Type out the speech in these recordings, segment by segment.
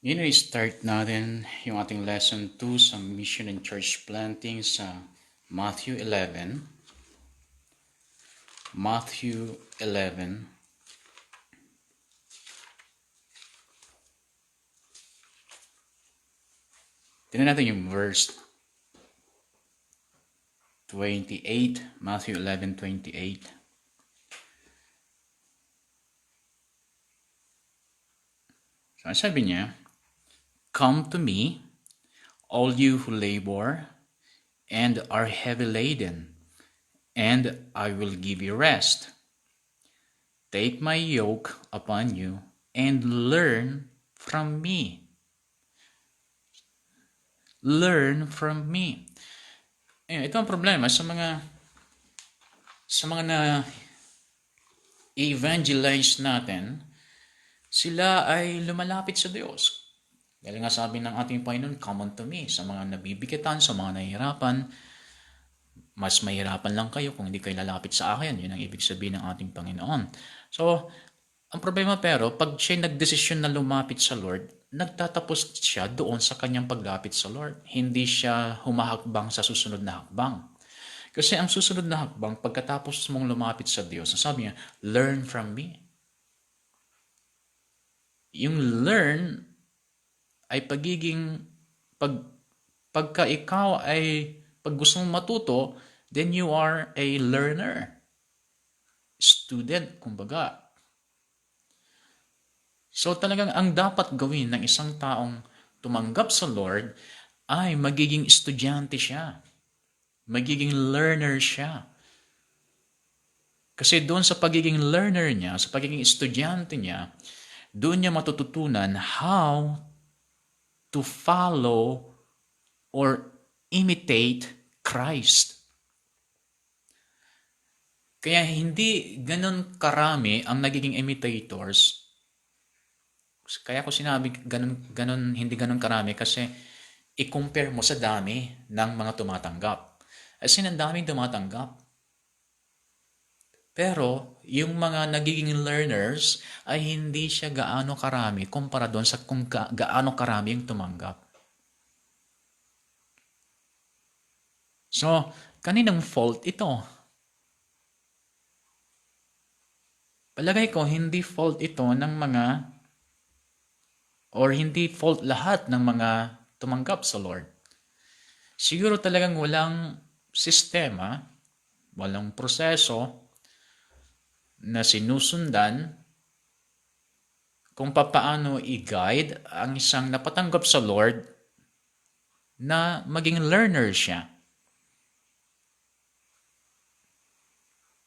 Yun i-start natin yung ating lesson 2 sa mission and church planting sa Matthew 11. Matthew 11. Tingnan natin yung verse 28. Matthew 11:28. So, sabi niya, "Come to me, all you who labor and are heavy laden, and I will give you rest. Take my yoke upon you and learn from me." Learn from me. Ito ang problema sa mga na evangelize natin, sila ay lumalapit sa Diyos. Dahil nga sabi ng ating Panginoon, "Come unto me," sa mga nabibigitan, sa mga nahihirapan. Mas mahirapan lang kayo kung hindi kayo lalapit sa akin. Yun ang ibig sabihin ng ating Panginoon. So, ang problema pero, pag siya nagdesisyon na lumapit sa Lord, nagtatapos siya doon sa kanyang paglapit sa Lord. Hindi siya humahakbang sa susunod na hakbang. Kasi ang susunod na hakbang, pagkatapos mong lumapit sa Diyos, sabi niya, "Learn from me." Yung learn ay pagka ikaw ay, pag gusto mong matuto, then you are a learner. Student, kumbaga. So talagang ang dapat gawin ng isang taong tumanggap sa Lord ay magiging estudyante siya. Magiging learner siya. Kasi doon sa pagiging learner niya, sa pagiging estudyante niya, doon niya matututunan how to follow or imitate Christ. Kaya hindi ganun karami ang nagiging imitators. Kaya ko sinabi ganun, hindi ganun karami kasi i-compare mo sa dami ng mga tumatanggap. As in, ang daming tumatanggap. Pero, yung mga nagiging learners ay hindi siya gaano karami kumpara doon sa kung gaano karami yung tumanggap. So, kaninang fault ito? Palagay ko, hindi fault ito ng mga, or hindi fault lahat ng mga tumanggap sa Lord. Siguro talagang walang sistema, walang proseso na sinusundan kung papaano i-guide ang isang napatanggap sa Lord na maging learner siya.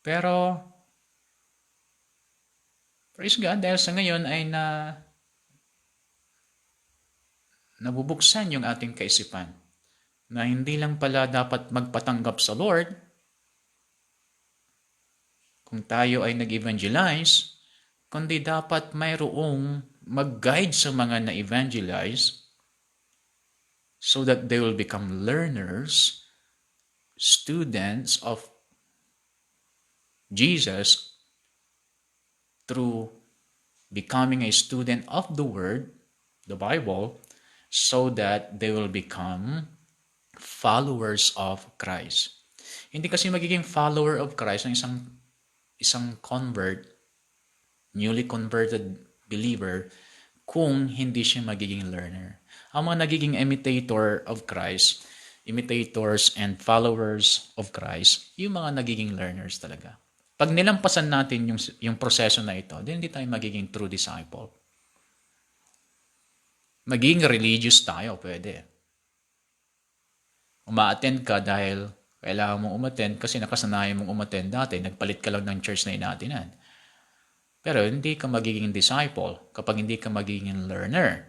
Pero, praise God, dahil sa ngayon ay nabubuksan yung ating kaisipan na hindi lang pala dapat magpatanggap sa Lord kung tayo ay nag-evangelize, kundi dapat mayroong mag-guide sa mga na-evangelize so that they will become learners, students of Jesus through becoming a student of the Word, the Bible, so that they will become followers of Christ. Hindi kasi magiging follower of Christ ng isang convert, newly converted believer, kung hindi siya magiging learner. Ang mga nagiging imitators and followers of Christ, yung mga nagiging learners talaga. Pag nilampasan natin yung proseso na ito, then hindi tayo magiging true disciple. Magiging religious tayo, pwede. Uma-attend ka dahil kailangan mong umattend kasi nakasanayan mong umattend dati, nagpalit ka lang ng church na inatinan. Pero hindi ka magiging disciple kapag hindi ka magiging learner.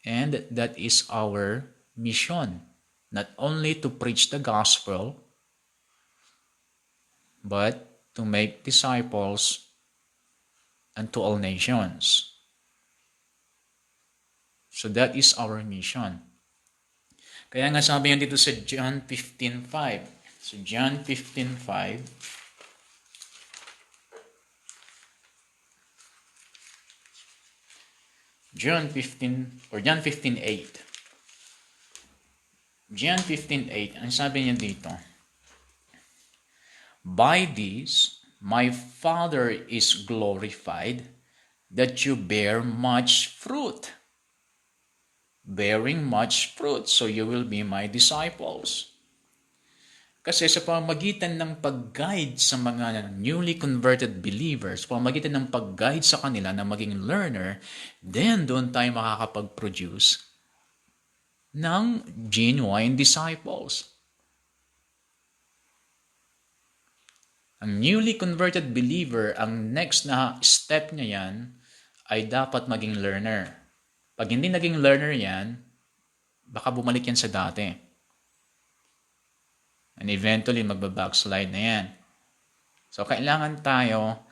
And that is our mission. Not only to preach the gospel, but to make disciples unto all nations. So that is our mission. Kaya nga sabi yan dito sa John 15:5. So John 15:5. John 15:8. John 15:8, ang sabi niya dito, "By this my Father is glorified, that you bear much fruit." Bearing much fruit, so you will be my disciples. Kasi sa pamamagitan ng pag-guide sa mga newly converted believers, pamamagitan ng pag-guide sa kanila na maging learner, then doon tayo makakapag-produce ng genuine disciples. Ang newly converted believer, ang next na step niya yan ay dapat maging learner. Pag hindi naging learner yan, baka bumalik yan sa dati. And eventually, magbabackslide na yan. So, kailangan tayo,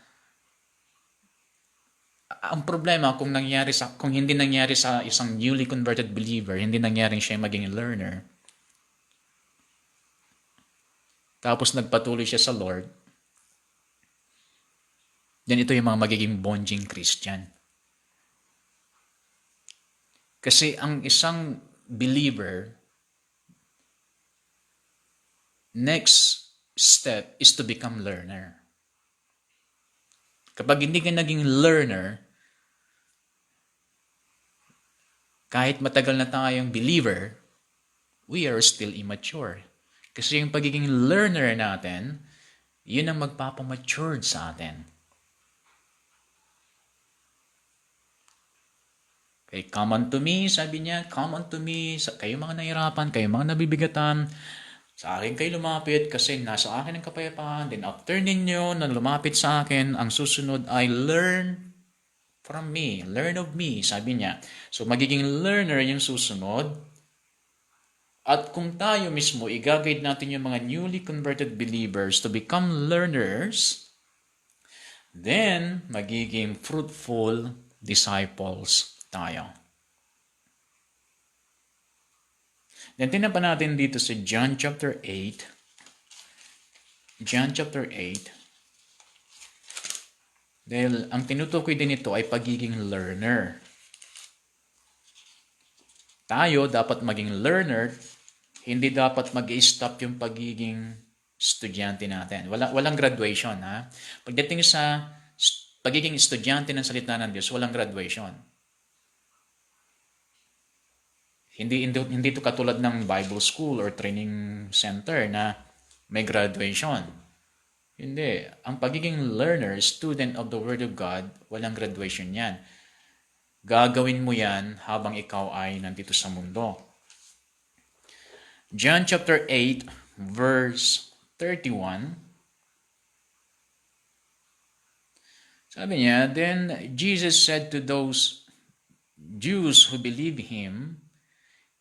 ang problema kung hindi nangyari sa isang newly converted believer, hindi nangyari siya maging learner, tapos nagpatuloy siya sa Lord, then ito yung mga magiging bonjing Christian. Kasi ang isang believer, next step is to become learner. Kapag hindi ka naging learner, kahit matagal na tayong believer, we are still immature. Kasi yung pagiging learner natin, yun ang magpapamatured sa atin. Okay, come unto me, sabi niya, come unto me, kayo mga nahirapan, kayo mga nabibigatan, sa akin kayo lumapit kasi nasa akin ang kapayapaan. Then after ninyo na lumapit sa akin, ang susunod ay learn from me. Learn of me, sabi niya. So magiging learner yung susunod. At kung tayo mismo, i-guide natin yung mga newly converted believers to become learners, then magiging fruitful disciples tayo. Then tingnan pa natin dito sa John chapter 8. John chapter 8. Dahil ang tinutukoy din ito ay pagiging learner. Tayo dapat maging learner, hindi dapat mag-i-stop yung pagiging estudyante natin. Walang graduation, ha? Pagdating sa pagiging estudyante ng salita ng Diyos, walang graduation. Hindi ito katulad ng Bible school or training center na may graduation. Hindi. Ang pagiging learner, student of the Word of God, walang graduation yan. Gagawin mo yan habang ikaw ay nandito sa mundo. John chapter 8, verse 31. Sabi niya, "Then Jesus said to those Jews who believe Him,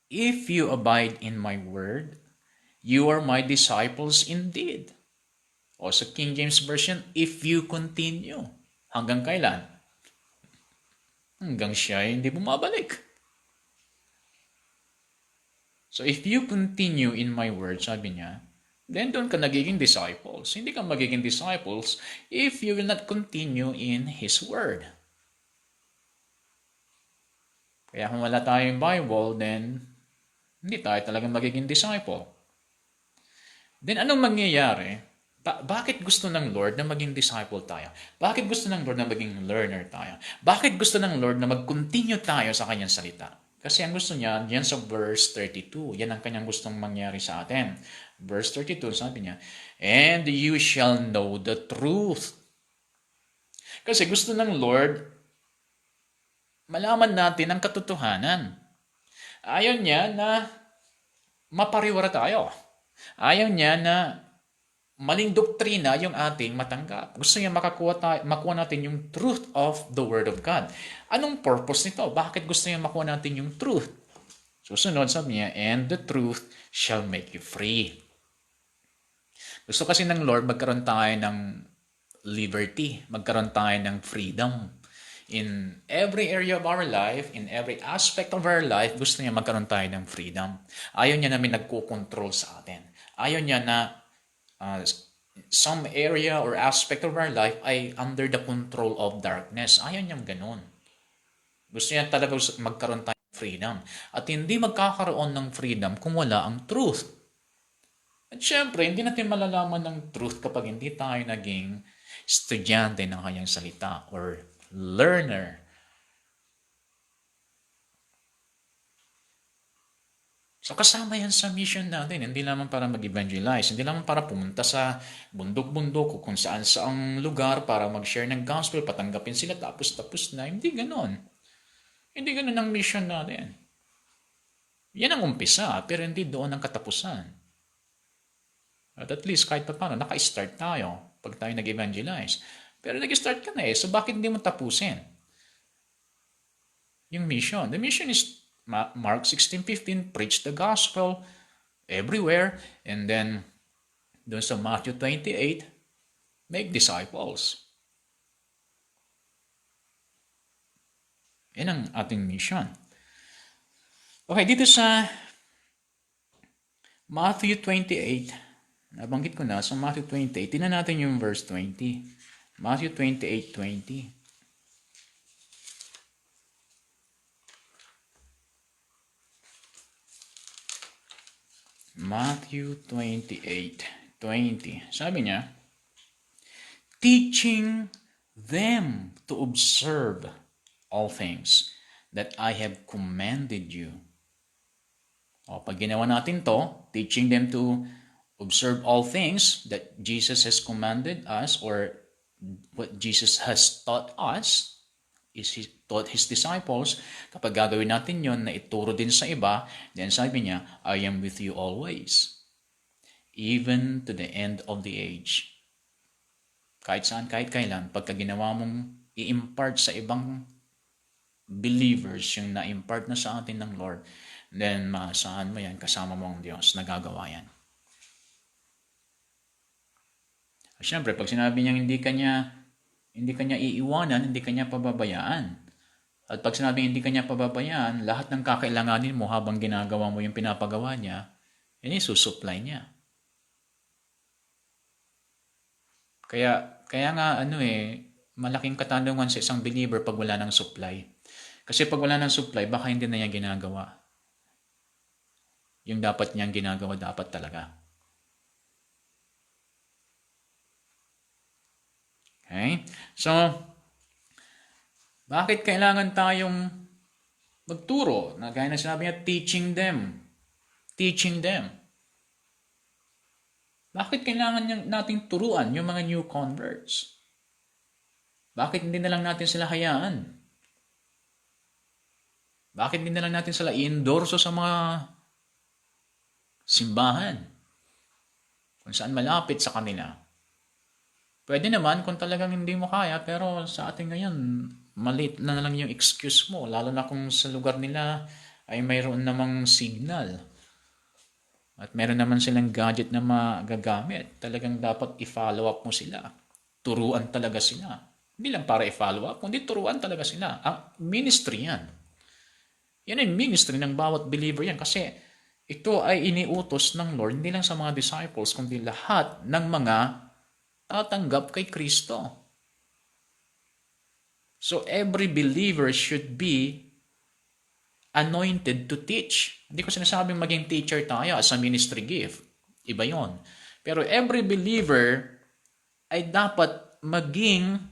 'If you abide in my word, you are my disciples indeed.'" O sa King James Version, "If you continue." Hanggang kailan? Hanggang siya hindi bumabalik. So if you continue in my word, sabi niya, then doon ka nagiging disciples. Hindi ka magiging disciples if you will not continue in His word. Kaya kung wala tayong Bible, then hindi tayo talagang magiging disciple. Then anong mangyayari? Bakit gusto ng Lord na maging disciple tayo? Bakit gusto ng Lord na maging learner tayo? Bakit gusto ng Lord na mag-continue tayo sa kanyang salita? Kasi ang gusto niya, yan sa verse 32, yan ang kanyang gustong mangyari sa atin. Verse 32, sabi niya, "And you shall know the truth." Kasi gusto ng Lord, malaman natin ang katotohanan. Ayaw niya na mapariwara tayo. Ayaw niya na maling doktrina yung ating matanggap. Gusto niya makuha natin yung truth of the Word of God. Anong purpose nito? Bakit gusto niya makuha natin yung truth? Susunod, sabi niya, "And the truth shall make you free." Gusto kasi ng Lord magkaroon tayo ng liberty, magkaroon tayo ng freedom. In every area of our life, in every aspect of our life, gusto niya magkaroon tayo ng freedom. Ayaw niya namin nagko-control sa atin. Ayaw niya na some area or aspect of our life ay under the control of darkness. Ayaw niyang ganun. Gusto niya talaga magkaroon tayo ng freedom. At hindi magkakaroon ng freedom kung wala ang truth. At syempre, hindi natin malalaman ng truth kapag hindi tayo naging estudyante ng kanyang salita or learner. So kasama yan sa mission natin. Hindi lamang para mag-evangelize. Hindi lamang para pumunta sa bundok-bundok o kung saan saang lugar para mag-share ng gospel, patanggapin sila tapos na. Hindi ganon. Hindi ganon ang mission natin. Yan ang umpisa, pero hindi doon ang katapusan. At least kahit pa paano, naka-start tayo pag tayo nag-evangelize. Pero nag-start ka na so bakit hindi mo tapusin yung mission? The mission is Mark 16:15, preach the gospel everywhere. And then, doon sa Matthew 28, make disciples. Yan ang ating mission. Okay, dito sa Matthew 28, nabanggit ko na, sa Matthew 28, tingnan natin yung verse 20. Matthew 28:20. Matthew 28:20. Sabi niya, teaching them to observe all things that I have commanded you. O, pag ginawa natin to, teaching them to observe all things that Jesus has commanded us or what Jesus has taught us, is He taught His disciples. Kapag gagawin natin yon na ituro din sa iba, then sabi niya, I am with you always, even to the end of the age. Kahit saan, kahit kailan, pagka ginawa mong i-impart sa ibang believers yung na-impart na sa atin ng Lord, then maasahan mo yan, kasama mo ang Diyos, nagagawa yan. Siyempre, pag sinabi niya hindi kanya iiwanan, hindi kanya pababayaan. At pag sinabi hindi kanya pababayaan, lahat ng kakailanganin mo habang ginagawa mo yung pinapagawa niya, yun isusupply niya. Kaya nga malaking katanungan sa isang believer pag wala ng supply. Kasi pag wala ng supply, baka hindi na niya ginagawa. Yung dapat niyang ginagawa, dapat talaga. Okay? So, bakit kailangan tayong magturo? Na gaya na sinabi niya, teaching them. Teaching them. Bakit kailangan nating turuan yung mga new converts? Bakit hindi na lang natin sila hayaan? Bakit hindi na lang natin sila i-endorso sa mga simbahan? Kung saan malapit sa kanila. Pwede naman kung talagang hindi mo kaya, pero sa atin ngayon, maliit na lang yung excuse mo, lalo na kung sa lugar nila ay mayroon namang signal. At meron naman silang gadget na magagamit. Talagang dapat i-follow up mo sila. Turuan talaga sila. Hindi lang para i-follow up, kundi turuan talaga sila. Ang ministry yan. Yan ang ministry ng bawat believer yan. Kasi ito ay iniutos ng Lord, hindi lang sa mga disciples, kundi lahat ng mga tatanggap kay Kristo. So every believer should be anointed to teach. Hindi ko sinasabing maging teacher tayo as a ministry gift. Iba yon. Pero every believer ay dapat magkaroon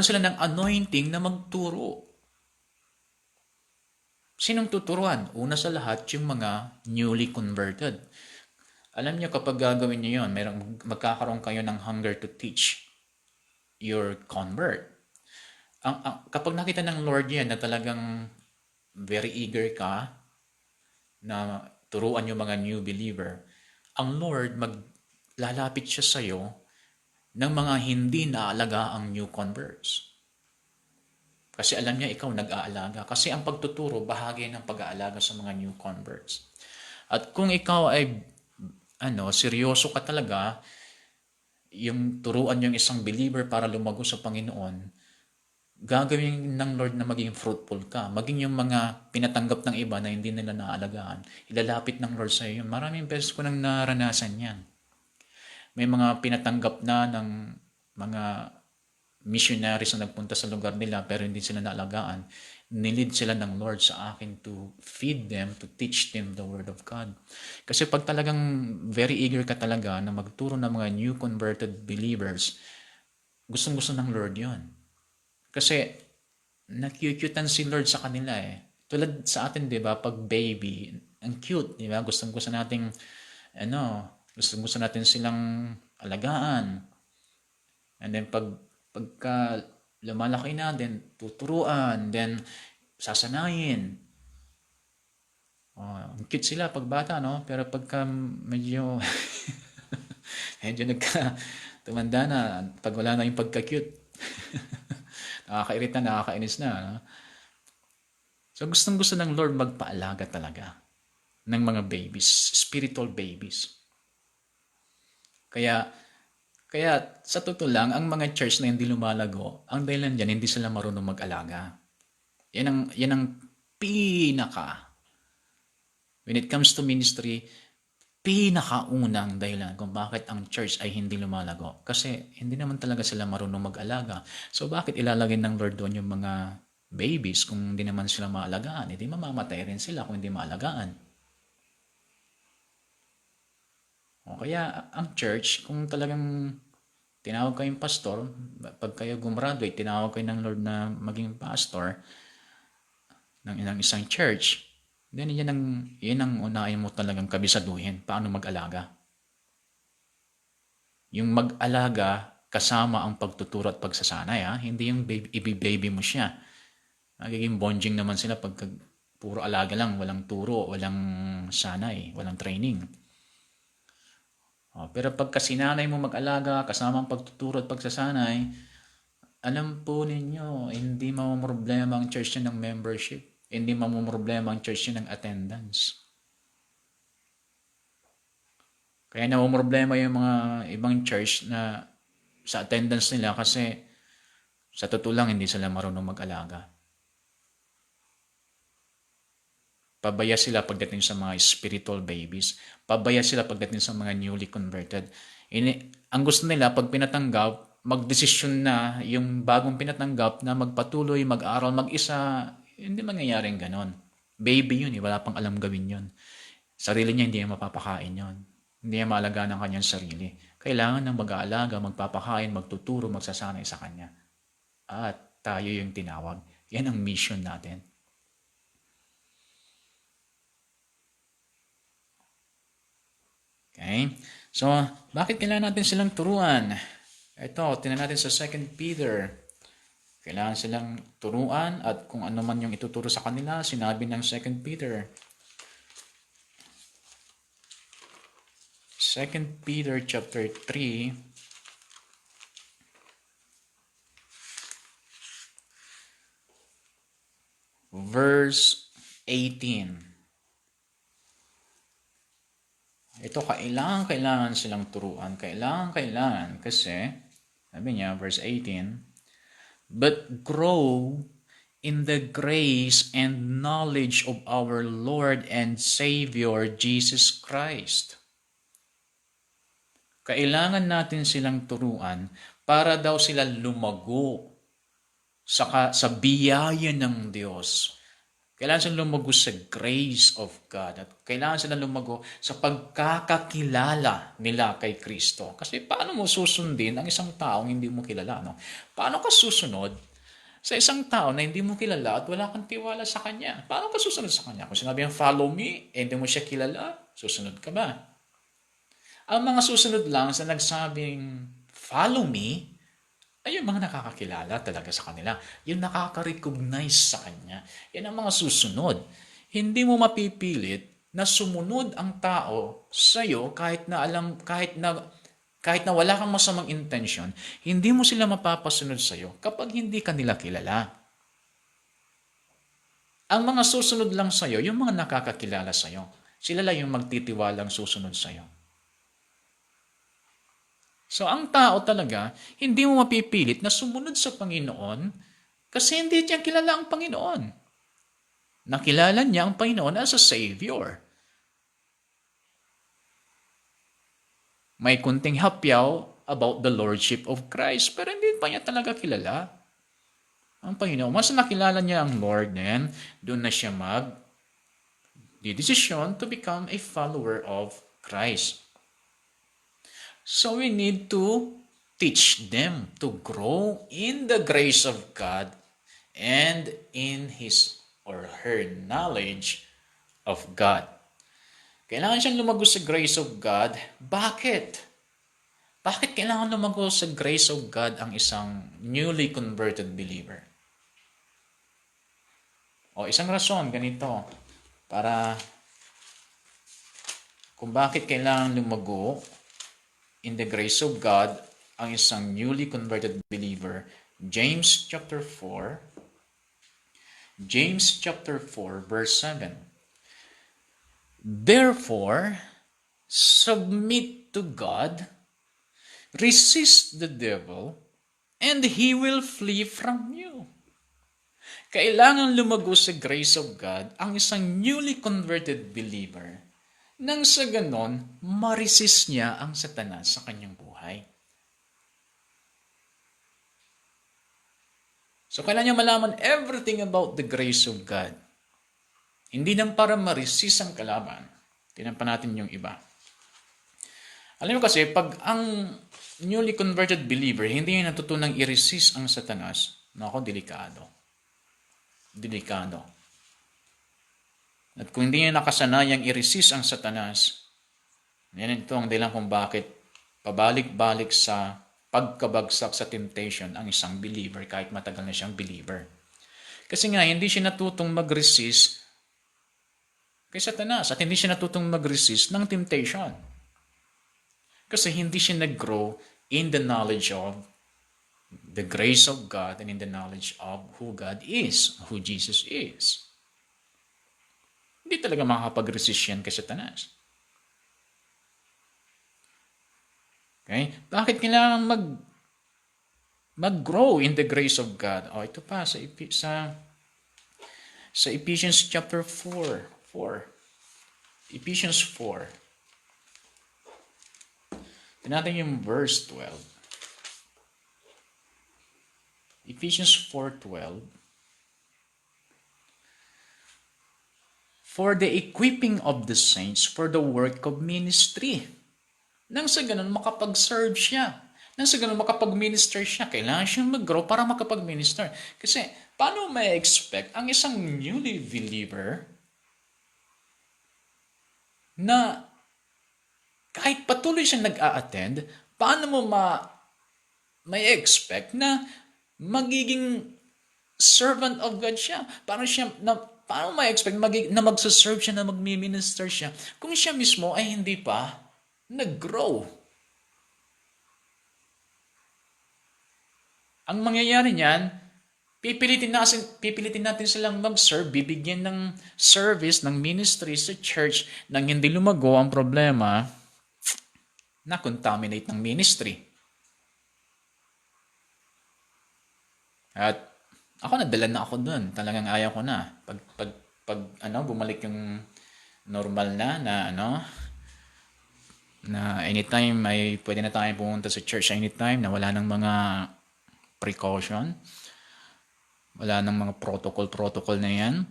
sila ng anointing na magturo. Sinong tuturuan? Una sa lahat, yung mga newly converted. Alam niyo, kapag gagawin niyo yun, magkakaroon kayo ng hunger to teach your convert. Kapag nakita ng Lord yan na talagang very eager ka na turuan yung mga new believer, ang Lord maglalapit siya sa iyo ng mga hindi naalaga ang new converts. Kasi alam niya ikaw nag-aalaga. Kasi ang pagtuturo, bahagi ng pag-aalaga sa mga new converts. At kung ikaw ay seryoso ka talaga, yung turuan yung isang believer para lumago sa Panginoon, gagawin ng Lord na maging fruitful ka. Maging yung mga pinatanggap ng iba na hindi nila naalagaan, ilalapit ng Lord sa iyo. Maraming beses ko nang naranasan yan. May mga pinatanggap na ng mga missionaries na nagpunta sa lugar nila pero hindi sila naalagaan. Nilid sila ng Lord sa akin to feed them, to teach them the Word of God. Kasi pag talagang very eager ka talaga na magturo ng mga new converted believers, gustong-gusto ng Lord yon. Kasi nakyukyutan si Lord sa kanila eh. Tulad sa atin, di ba, pag baby, ang cute, di ba? Gustong-gusto nating, gustong-gusto natin silang alagaan. And then pagka lumalaki na, then tuturuan, then sasanayin. Ang cute sila pag bata, no? Pero pagka medyo tumanda na, pag wala na yung pagka-cute, nakakairita, nakakainis na. No? So gustong-gusto ng Lord magpaalaga talaga ng mga babies, spiritual babies. Kaya sa totoo lang, ang mga church na hindi lumalago, ang dahilan dyan, hindi sila marunong mag-alaga. Yan ang pinaka, when it comes to ministry, pinakaunang dahilan kung bakit ang church ay hindi lumalago. Kasi hindi naman talaga sila marunong mag-alaga. So bakit ilalagay ng Lord doon yung mga babies kung hindi naman sila maalagaan? Hindi mamamatay rin sila kung hindi maalagaan. O kaya ang church, kung talagang tinawag kayong pastor, pag kayo gumraduate, tinawag kayo ng Lord na maging pastor ng isang church, then yan ang unahin mo talagang kabisaduhin, paano mag-alaga. Yung mag-alaga kasama ang pagtuturo at pagsasanay, hindi yung baby mo siya. Magiging bonding naman sila pag puro alaga lang, walang turo, walang sanay, walang training. Pero pagka sinanay mo mag-alaga, kasama ang pagtuturo at pagsasanay, alam po ninyo, hindi mamumroblema ang church niya ng membership. Hindi mamumroblema ang church niya ng attendance. Kaya namumroblema yung mga ibang church na sa attendance nila kasi sa totoo lang hindi sila marunong mag-alaga. Pabaya sila pagdating sa mga spiritual babies. Pabaya sila pagdating sa mga newly converted. Ang gusto nila, pag pinatanggap, magdesisyon na yung bagong pinatanggap na magpatuloy, mag-aral, mag-isa. Hindi mangyayaring ganon. Baby yun, wala pang alam gawin yun. Sarili niya, hindi niya mapapakain yun. Hindi niya maalagaan ang kanyang sarili. Kailangan ng mag-aalaga, magpapakain, magtuturo, magsasanay sa kanya. At tayo yung tinawag. Yan ang mission natin. Okay? So, bakit kailangan natin silang turuan? Ito, tingnan natin sa 2 Peter. Kailangan silang turuan at kung ano man yung ituturo sa kanila, sinabi ng 2 Peter. 2 Peter chapter 3, verse 18. Ito, kailangan silang turuan. Kailangan. Kasi, sabi niya, verse 18, but grow in the grace and knowledge of our Lord and Savior, Jesus Christ. Kailangan natin silang turuan para daw sila lumago sa biyaya ng Diyos. Kailangan silang lumago sa grace of God. At kailangan silang lumago sa pagkakakilala nila kay Kristo. Kasi paano mo susundin ang isang taong hindi mo kilala? No? Paano ka susunod sa isang tao na hindi mo kilala at wala kang tiwala sa kanya? Paano ka susunod sa kanya? Kung sinabi ang follow me, hindi mo siya kilala, susunod ka ba? Ang mga susunod lang sa nagsabing follow me, ay yung mga nakakakilala talaga sa kanila. Yung nakaka-recognize sa kanya. Yan ang mga susunod. Hindi mo mapipilit na sumunod ang tao sa'yo kahit na wala kang masamang intention, hindi mo sila mapapasunod sa'yo kapag hindi ka nila kilala. Ang mga susunod lang sa'yo, yung mga nakakakilala sa'yo. Sila lang yung magtitiwalang susunod sa'yo. So, ang tao talaga, hindi mo mapipilit na sumunod sa Panginoon kasi hindi niya kilala ang Panginoon. Nakilala niya ang Panginoon as a Savior. May kunting hapyaw, about the Lordship of Christ, pero hindi pa niya talaga kilala ang Panginoon. Once nakilala niya ang Lord, then doon na siya decision to become a follower of Christ. So we need to teach them to grow in the grace of God and in his or her knowledge of God. Kailangan siyang lumago sa grace of God. Bakit? Bakit kailangan lumago sa grace of God ang isang newly converted believer? O isang rason, ganito, para kung bakit kailangan lumago in the grace of God ang isang newly converted believer. James chapter 4, verse 7. Therefore, submit to God, resist the devil, and he will flee from you. Kailangan lumago sa grace of God ang isang newly converted believer nang sa ganon, ma-resist niya ang Satanas sa kanyang buhay. So, kailangan niya malaman everything about the grace of God. Hindi nang para ma-resist ang kalaban. Tingnan pa natin yung iba. Alam mo kasi, pag ang newly converted believer, hindi niya natutunang i-resist ang Satanas, nako, delikado. At kung hindi niya nakasanayang i-resist ang Satanas, yan ito ang dahilan kung bakit pabalik-balik sa pagkabagsak sa temptation ang isang believer kahit matagal na siyang believer. Kasi nga, hindi siya natutong mag-resist kay Satanas at hindi siya natutong mag-resist ng temptation. Kasi hindi siya nag-grow in the knowledge of the grace of God and in the knowledge of who God is, who Jesus is. Hindi talaga makakapag-resist yan kay Satanas. Okay? Bakit kailangan mag-grow in the grace of God? O, ito pa sa Ephesians chapter 4. Ephesians 4. Tignan natin yung verse 12. Ephesians 4:12. For the equipping of the saints for the work of ministry. Nang sa ganun, makapag-serve siya. Nang sa ganun, makapag-minister siya. Kailangan siyang mag-grow para makapag-minister. Kasi, paano may expect ang isang newly believer na kahit patuloy siyang nag-a-attend, paano mo may expect na magiging servant of God siya? Paano may expect na magsaserve siya, na magmi-minister siya, kung siya mismo ay hindi pa nag-grow? Ang mangyayari niyan, pipilitin natin silang mag-serve, bibigyan ng service, ng ministry sa church nang hindi lumago. Ang problema, na-contaminate ng ministry. At ako, nadala na ako dun. Talagang ayaw ko na. Pag bumalik yung normal na anytime pwede na tayong pumunta sa church anytime, na wala ng mga precaution, wala ng mga protocol na yan.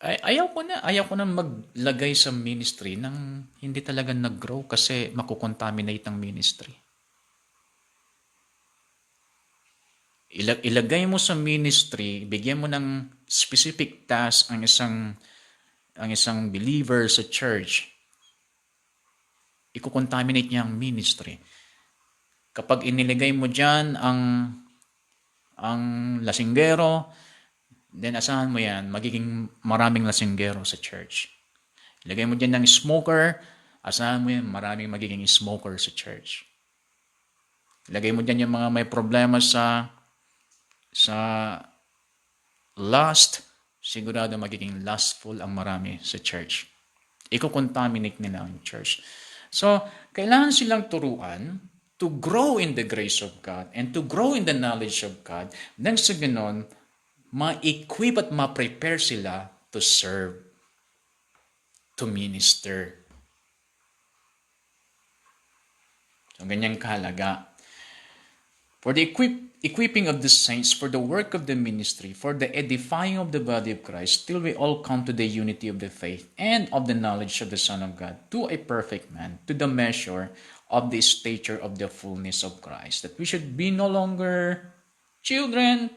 Ayaw ko na maglagay sa ministry nang hindi talaga nag-grow kasi makukontaminate ang ministry. Ilagay mo sa ministry, bigyan mo ng specific task ang isang believer sa church. Ikukontaminate niya ang ministry. Kapag inilagay mo diyan ang lasinggero, then asahan mo yan, magiging maraming lasinggero sa church. Ilagay mo diyan ng smoker, asahan mo yan, maraming magiging smoker sa church. Ilagay mo diyan yung mga may problema sa lust, sigurado magiging lustful ang marami sa church. Iko-contaminate nila ang church. So, kailangan silang turuan to grow in the grace of God and to grow in the knowledge of God. Nang sa ganon, ma-equip at ma-prepare sila to serve, to minister. So, ganyang kahalaga. For the equipping of the saints, for the work of the ministry, for the edifying of the body of Christ, till we all come to the unity of the faith and of the knowledge of the Son of God, to a perfect man, to the measure of the stature of the fullness of Christ. That we should be no longer children,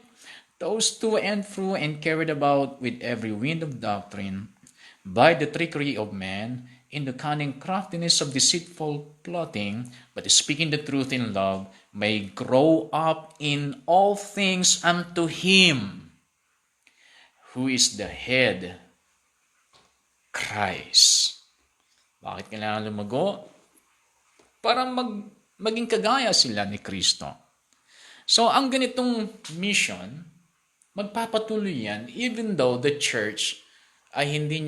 tossed to and fro and carried about with every wind of doctrine, by the trickery of men, in the cunning craftiness of deceitful plotting, but speaking the truth in love, may grow up in all things unto Him who is the head, Christ. Bakit kailangan lumago? Para maging kagaya sila ni Kristo. So, ang ganitong mission, magpapatuloy yan even though the church ay hindi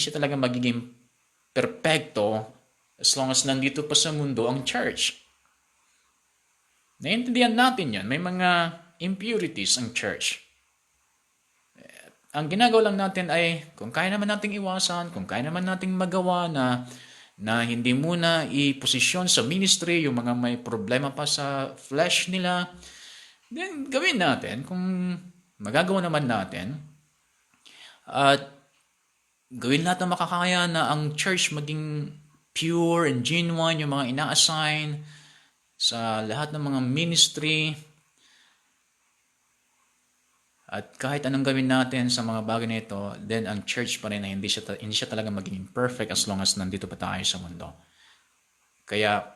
siya talaga magiging perpekto as long as nandito pa sa mundo ang church. Naiintindihan natin yan. May mga impurities ang church. Ang ginagawa lang natin ay kung kaya naman nating iwasan, kung kaya naman nating magawa na hindi muna i-posisyon sa ministry yung mga may problema pa sa flesh nila, then gawin natin kung magagawa naman natin. At gawin lahat ng makakaya na ang church maging pure and genuine, yung mga ina-assign sa lahat ng mga ministry. At kahit anong gawin natin sa mga bagay na ito, then ang church pa rin na hindi siya talaga magiging perfect as long as nandito pa tayo sa mundo. Kaya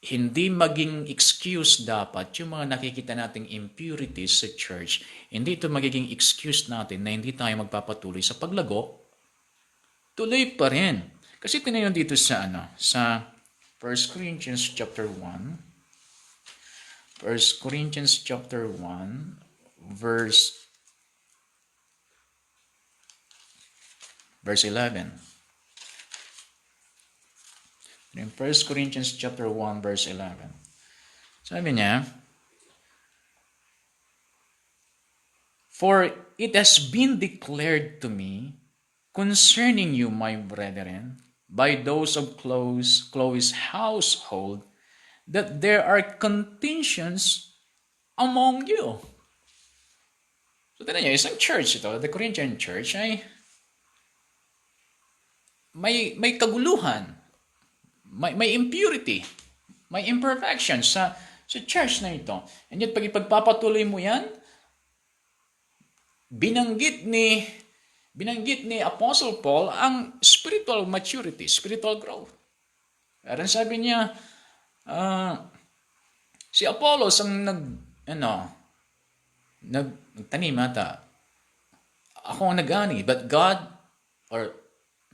hindi maging excuse dapat yung mga nakikita nating impurities sa church. Hindi ito magiging excuse natin na hindi tayo magpapatuloy sa paglago. Tuloy pa rin. Kasi tinayon dito sa 1 Corinthians chapter 1. 1 Corinthians chapter 1 verse 11. In 1 Corinthians chapter 1 verse 11. Sabi niya, "For it has been declared to me concerning you, my brethren, by those of Chloe's household, that there are contentions among you." So, tignan niyo, isang church ito, the Corinthian church, ay may kaguluhan, may impurity, may imperfection sa church na ito. And yet, pag ipagpapatuloy mo yan, binanggit ni Apostle Paul ang spiritual maturity, spiritual growth. Parang sabi niya, si Apollos ang nagtanim ata. Ako ang nag-ani, but God, or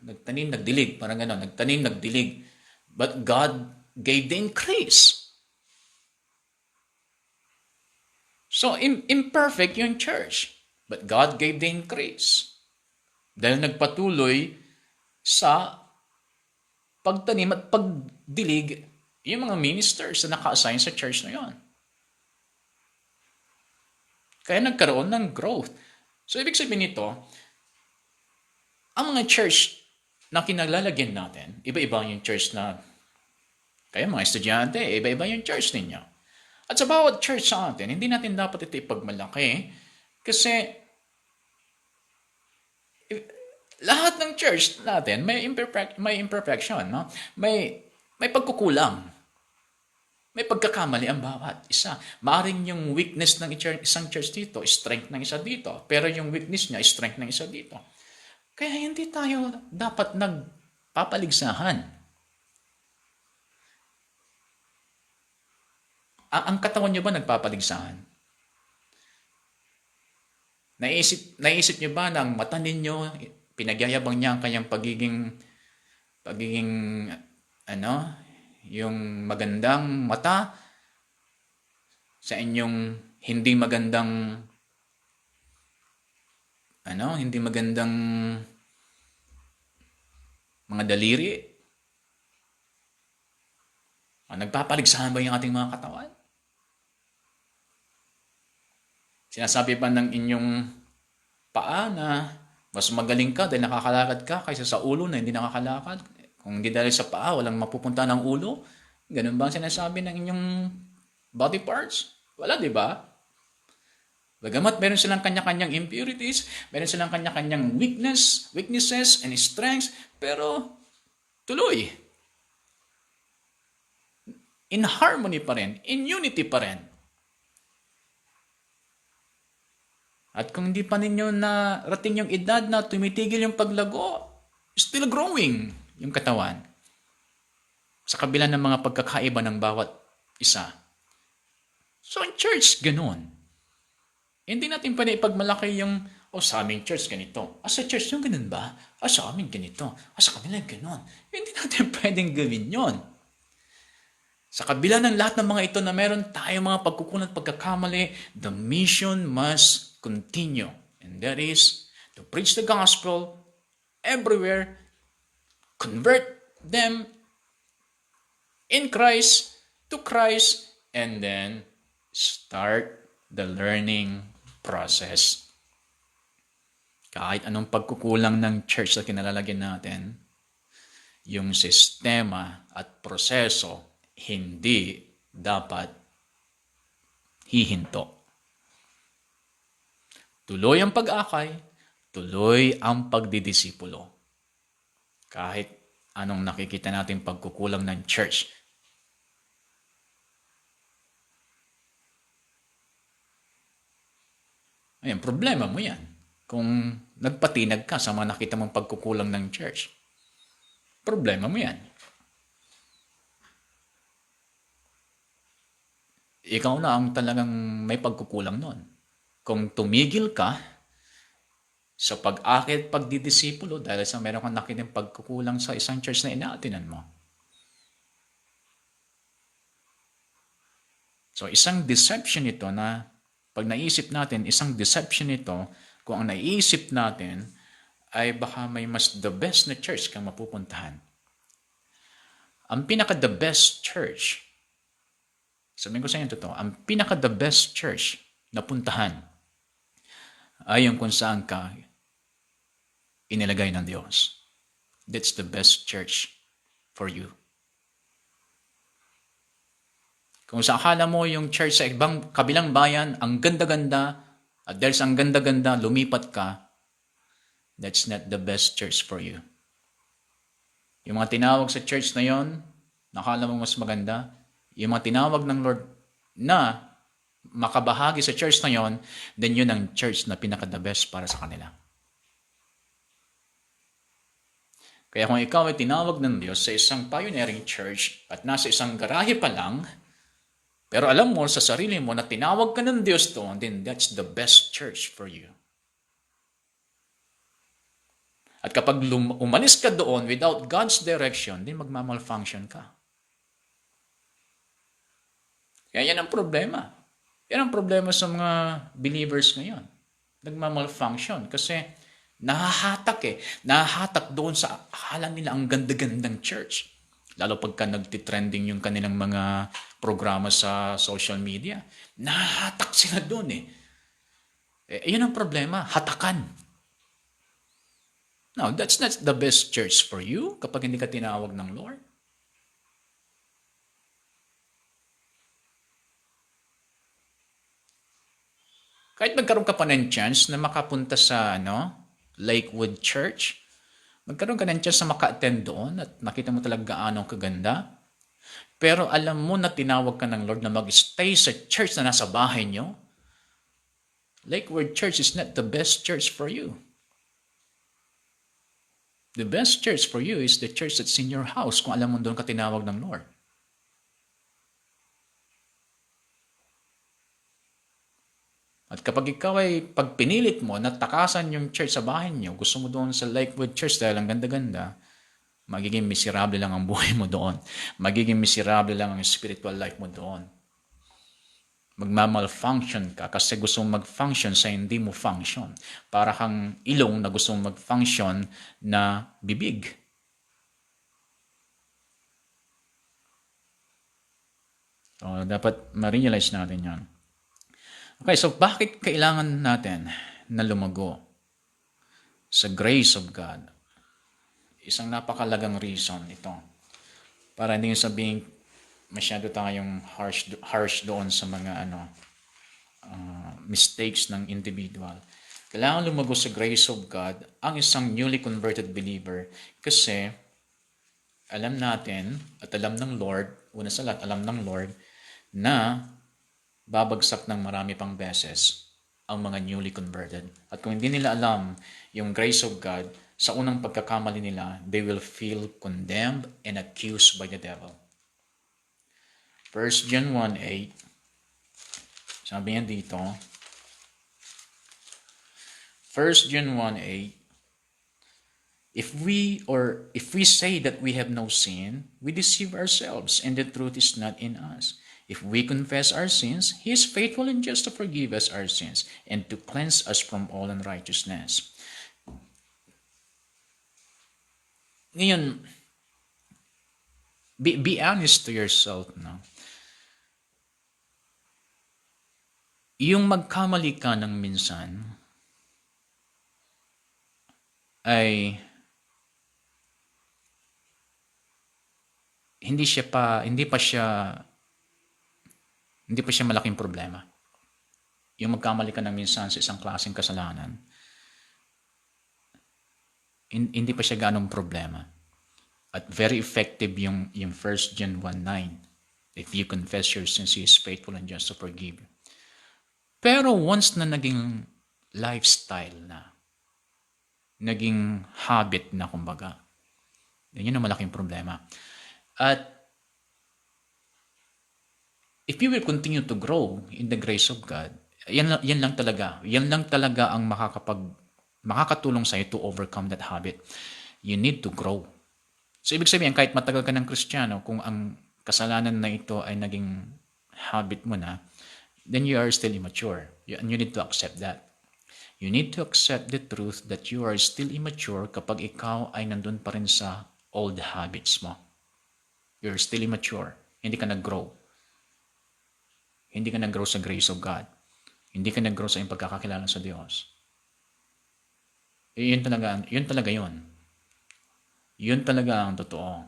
nagtanim, nagdilig, parang gano'n, nagtanim, nagdilig, but God gave the increase. So, imperfect yung church, but God gave the increase. Dahil nagpatuloy sa pagtanim at pagdilig yung mga ministers na naka-assign sa church na yon. Kaya nagkaroon ng growth. So, ibig sabihin nito, ang mga church na kinalalagyan natin, iba-iba yung church na, kaya mga estudyante, iba-iba yung church ninyo. At sa bawat church sa atin, hindi natin dapat ito ipagmalaki kasi lahat ng church natin may imperfection, no? May pagkukulang. May pagkakamali ang bawat isa. Maaring yung weakness ng isang church dito, strength ng isa dito. Pero yung weakness niya, strength ng isa dito. Kaya hindi tayo dapat nagpapaligsahan. Ang katawan niyo ba nagpapaligsahan? Naisip niyo ba na ang mata ninyo, pinagyayabang niya ang kanyang pagiging yung magandang mata sa inyong hindi magandang mga daliri? Nagpapaligsahan ba yung ating mga katawan? Sinasabi ba ng inyong paa na mas magaling ka dahil nakakalakad ka kaysa sa ulo na hindi nakakalakad? Kung hindi dahil sa paa, walang mapupunta ng ulo. Ganun ba ang sinasabi ng inyong body parts? Wala, di ba? Bagamat meron silang kanya-kanyang impurities, meron silang kanya-kanyang weaknesses, and strengths, pero tuloy. In harmony pa rin, in unity pa rin. At kung hindi pa ninyo narating yung edad na tumitigil yung paglago, still growing yung katawan. Sa kabila ng mga pagkakaiba ng bawat isa. So in church, ganun. Hindi natin pwede ipagmalaki yung, sa aming church ganito. Sa church yung ganun ba? Sa amin ganito. Sa kanila ganun. Hindi natin pwedeng gawin yon. Sa kabila ng lahat ng mga ito na meron tayong mga pagkukulang at pagkakamali, the mission must continue. And that is to preach the gospel everywhere, convert them in Christ, to Christ, and then start the learning process. Kahit anong pagkukulang ng church na kinalalagyan natin, yung sistema at proseso hindi dapat hihinto. Tuloy ang pag-akay, tuloy ang pagdidisipulo. Kahit anong nakikita natin pagkukulang ng church. Ayan, problema mo yan. Kung nagpatinag ka sa mga nakita mong pagkukulang ng church. Problema mo yan. Ikaw na ang talagang may pagkukulang nun. Kung tumigil ka sa pag-akit, pagdidisipulo dahil sa meron kang nakitang pagkukulang sa isang church na inaatinan mo. So isang deception ito na pag naisip natin, isang deception ito kung ang naisip natin ay baka may mas the best na church kang mapupuntahan. Ang pinaka-the best church, sabihin ko sa inyo totoo, ang pinaka-the best church na puntahan ay yung kung saan ka inilagay ng Diyos. That's the best church for you. Kung sa akala mo yung church sa ibang kabilang bayan, ang ganda-ganda, at dahil sa ang ganda-ganda, lumipat ka, that's not the best church for you. Yung mga tinawag sa church na yon, nakala mo mas maganda, yung mga tinawag ng Lord na makabahagi sa church na yon, then yun ang church na pinaka-the best para sa kanila. Kaya kung ikaw ay tinawag ng Diyos sa isang pioneering church at nasa isang garahe pa lang, pero alam mo sa sarili mo na tinawag ka ng Diyos doon, then that's the best church for you. At kapag umalis ka doon without God's direction, then magmamalfunction ka. Kaya yan ang problema. Yan ang problema sa mga believers ngayon. Nagmamalfunction kasi nahahatak doon sa akala nila ang ganda-gandang church. Lalo pagka nagtitrending yung kanilang mga programa sa social media. Nahahatak sila doon yun ang problema, hatakan. Now, that's not the best church for you kapag hindi ka tinawag ng Lord. Kahit magkaroon ka pa ng chance na makapunta sa Lakewood Church, magkaroon ka ng chance na maka-attend doon at nakita mo talaga gaano kaganda. Pero alam mo na tinawag ka ng Lord na mag-stay sa church na nasa bahay nyo. Lakewood Church is not the best church for you. The best church for you is the church that's in your house kung alam mo doon ka tinawag ng Lord. At kapag ikaw ay pagpinilit mo na takasan yung church sa bahay niyo, gusto mo doon sa Lakewood Church dahil ang ganda-ganda, magiging miserable lang ang buhay mo doon. Magiging miserable lang ang spiritual life mo doon. Magmamalfunction ka kasi gusto mong mag-function sa hindi mo function. Para kang ilong na gusto mong mag-function na bibig. So, dapat ma-realize natin yan. Okay, so bakit kailangan natin na lumago sa grace of God? isang napakalagang reason ito. Para hindi yung sabihin masyado tayong harsh doon sa mga mistakes ng individual. Kailangan lumago sa grace of God ang isang newly converted believer kasi alam natin at alam ng Lord, una sa lahat, alam ng Lord na babagsak ng marami pang beses ang mga newly converted. At kung hindi nila alam yung grace of God, sa unang pagkakamali nila, they will feel condemned and accused by the devil. 1 John 1:8, sabi niya dito, 1 John 1:8, if we say that we have no sin, we deceive ourselves and the truth is not in us. If we confess our sins, He is faithful and just to forgive us our sins and to cleanse us from all unrighteousness. Ngayon, be honest to yourself, no? Yung magkamali ka ng minsan ay hindi pa siya malaking problema. Yung magkamali ka ng minsan sa isang klaseng kasalanan, hindi pa siya ganong problema. At very effective yung 1 John 1:9. If you confess your sins, He is faithful and just to forgive you. Pero once na naging lifestyle na, naging habit na kumbaga, yun ang malaking problema. At if you will continue to grow in the grace of God, yan lang talaga ang makakatulong sa iyo to overcome that habit. You need to grow. So, ibig sabihin, kahit matagal ka ng Kristiyano, kung ang kasalanan na ito ay naging habit mo na, then you are still immature. And you need to accept that. You need to accept the truth that you are still immature kapag ikaw ay nandun pa rin sa old habits mo. You're still immature. Hindi ka nag-grow. Hindi ka nag-grow sa grace of God. Hindi ka nag-grow sa iyong pagkakakilala sa Diyos. Yun talaga yun. Yun talaga ang totoo.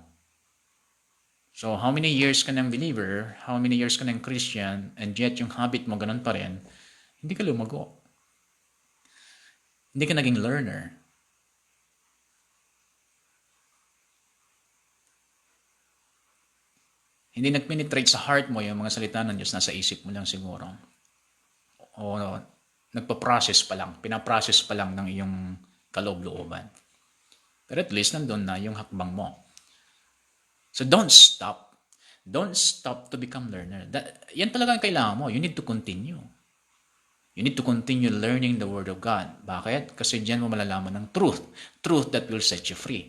So, how many years ka ng believer, how many years ka ng Christian, and yet yung habit mo ganun pa rin, hindi ka lumago. Hindi ka naging learner. Hindi nag-penetrate sa heart mo yung mga salita ng Diyos, nasa isip mo lang siguro. O nagpa-process pa lang, pinaprocess pa lang ng iyong kaloob-looban. Pero at least nandun na yung hakbang mo. So don't stop. Don't stop to become learner. Yan talaga ang kailangan mo. You need to continue. You need to continue learning the Word of God. Bakit? Kasi diyan mo malalaman ng truth. Truth that will set you free.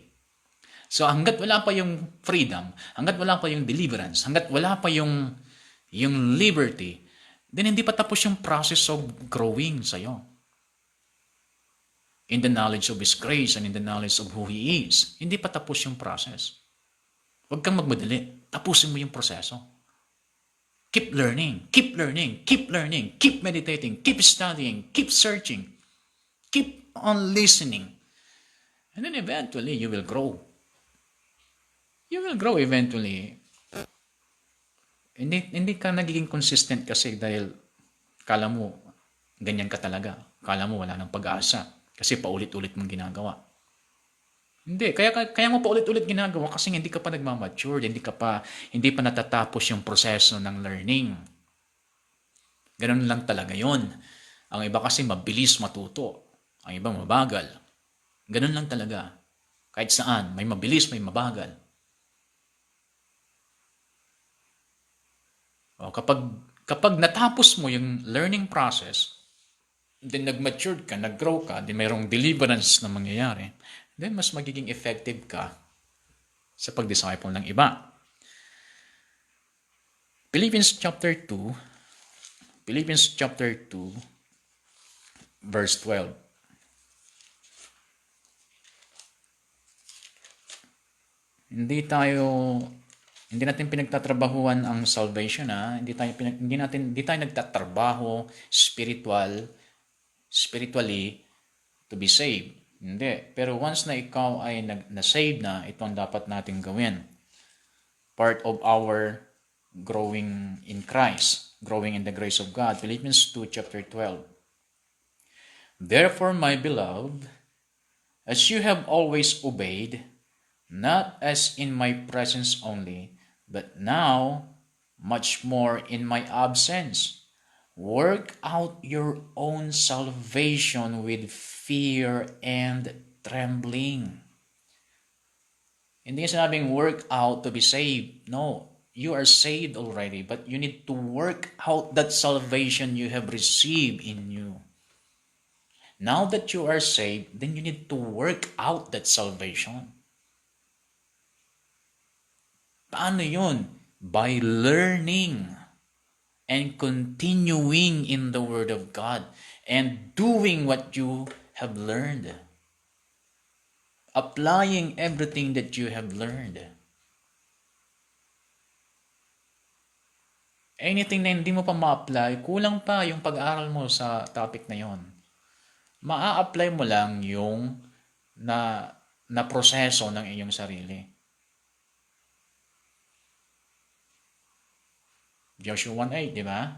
So hanggat wala pa yung freedom, hanggat wala pa yung deliverance, hanggat wala pa yung liberty, then hindi pa tapos yung process of growing sa'yo. In the knowledge of His grace and in the knowledge of who He is. Hindi pa tapos yung process. Huwag kang magmadali. Tapusin mo yung proseso. Keep learning, keep learning, keep learning, keep meditating, keep studying, keep searching, keep on listening. And then eventually, you will grow. You will grow eventually. Hindi ka nagiging consistent kasi dahil kala mo ganyan ka talaga. Kala mo wala nang pag-asa kasi paulit-ulit mong ginagawa. Hindi, kaya mo paulit-ulit ginagawa kasi hindi ka pa nagmamature, hindi pa natatapos yung proseso ng learning. Ganun lang talaga yon. Ang iba kasi mabilis matuto. Ang iba mabagal. Ganun lang talaga. Kahit saan, may mabilis, may mabagal. O, kapag natapos mo yung learning process, then nag-mature ka, nag-grow ka, then mayroong deliverance na mangyayari, then mas magiging effective ka sa pag-disciple ng iba. Philippians chapter 2, verse 12. Hindi natin pinagtatrabahuan ang salvation, Hindi tayo nagtatrabaho spiritually to be saved. Hindi. Pero once na ikaw ay na-save na, ito ang dapat natin gawin. Part of our growing in Christ, growing in the grace of God. Philippians 2 chapter 12. Therefore, my beloved, as you have always obeyed, not as in my presence only, but now much more in my absence, work out your own salvation with fear and trembling. Hindi sinabing work out to be saved. No, you are saved already, but you need to work out that salvation you have received in you. Now that you are saved, then you need to work out that salvation. Paano yun? By learning and continuing in the Word of God and doing what you have learned. Applying everything that you have learned. Anything na hindi mo pa ma-apply, kulang pa yung pag-aaral mo sa topic na yon. Maa-apply mo lang yung na proseso ng iyong sarili. Joshua 1:8, di ba?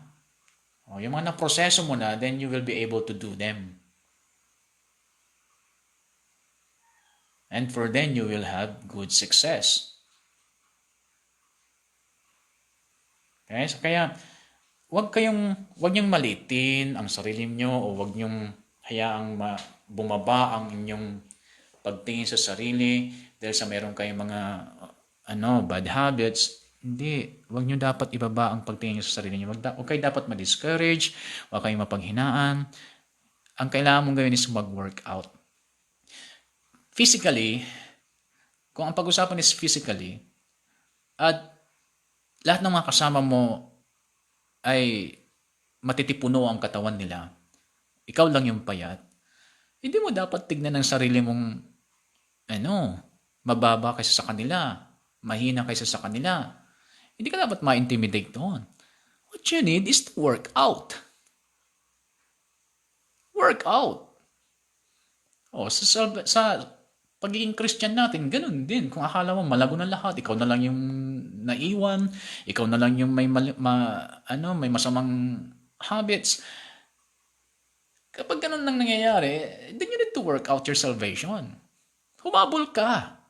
O, yung mga na-proseso mo na, then you will be able to do them. And for then, you will have good success. Okay? So, kaya, wag niyong malitin ang sarili niyo o wag niyong hayaang bumaba ang inyong pagtingin sa sarili dahil sa meron kayong mga bad habits. Hindi. Wag niyo dapat ibaba ang pagtingin niyo sa sarili niyo. Wag kayo dapat ma-discourage, wag kayo mapanghinaan. Ang kailangan mong gawin is mag-workout. Physically, kung ang pag-usapan is physically, at lahat ng mga kasama mo ay matitipuno ang katawan nila, ikaw lang yung payat, hindi mo dapat tignan ng sarili mong mababa kaysa sa kanila, mahina kaysa sa kanila. Hindi ka dapat ma-intimidate doon. What you need is to work out. Work out. Sa pagiging Christian natin, ganun din. Kung akala mo malago na lahat, ikaw na lang yung naiwan, ikaw na lang yung may masamang habits. Kapag ganun lang nangyayari, then you need to work out your salvation. Humabol ka.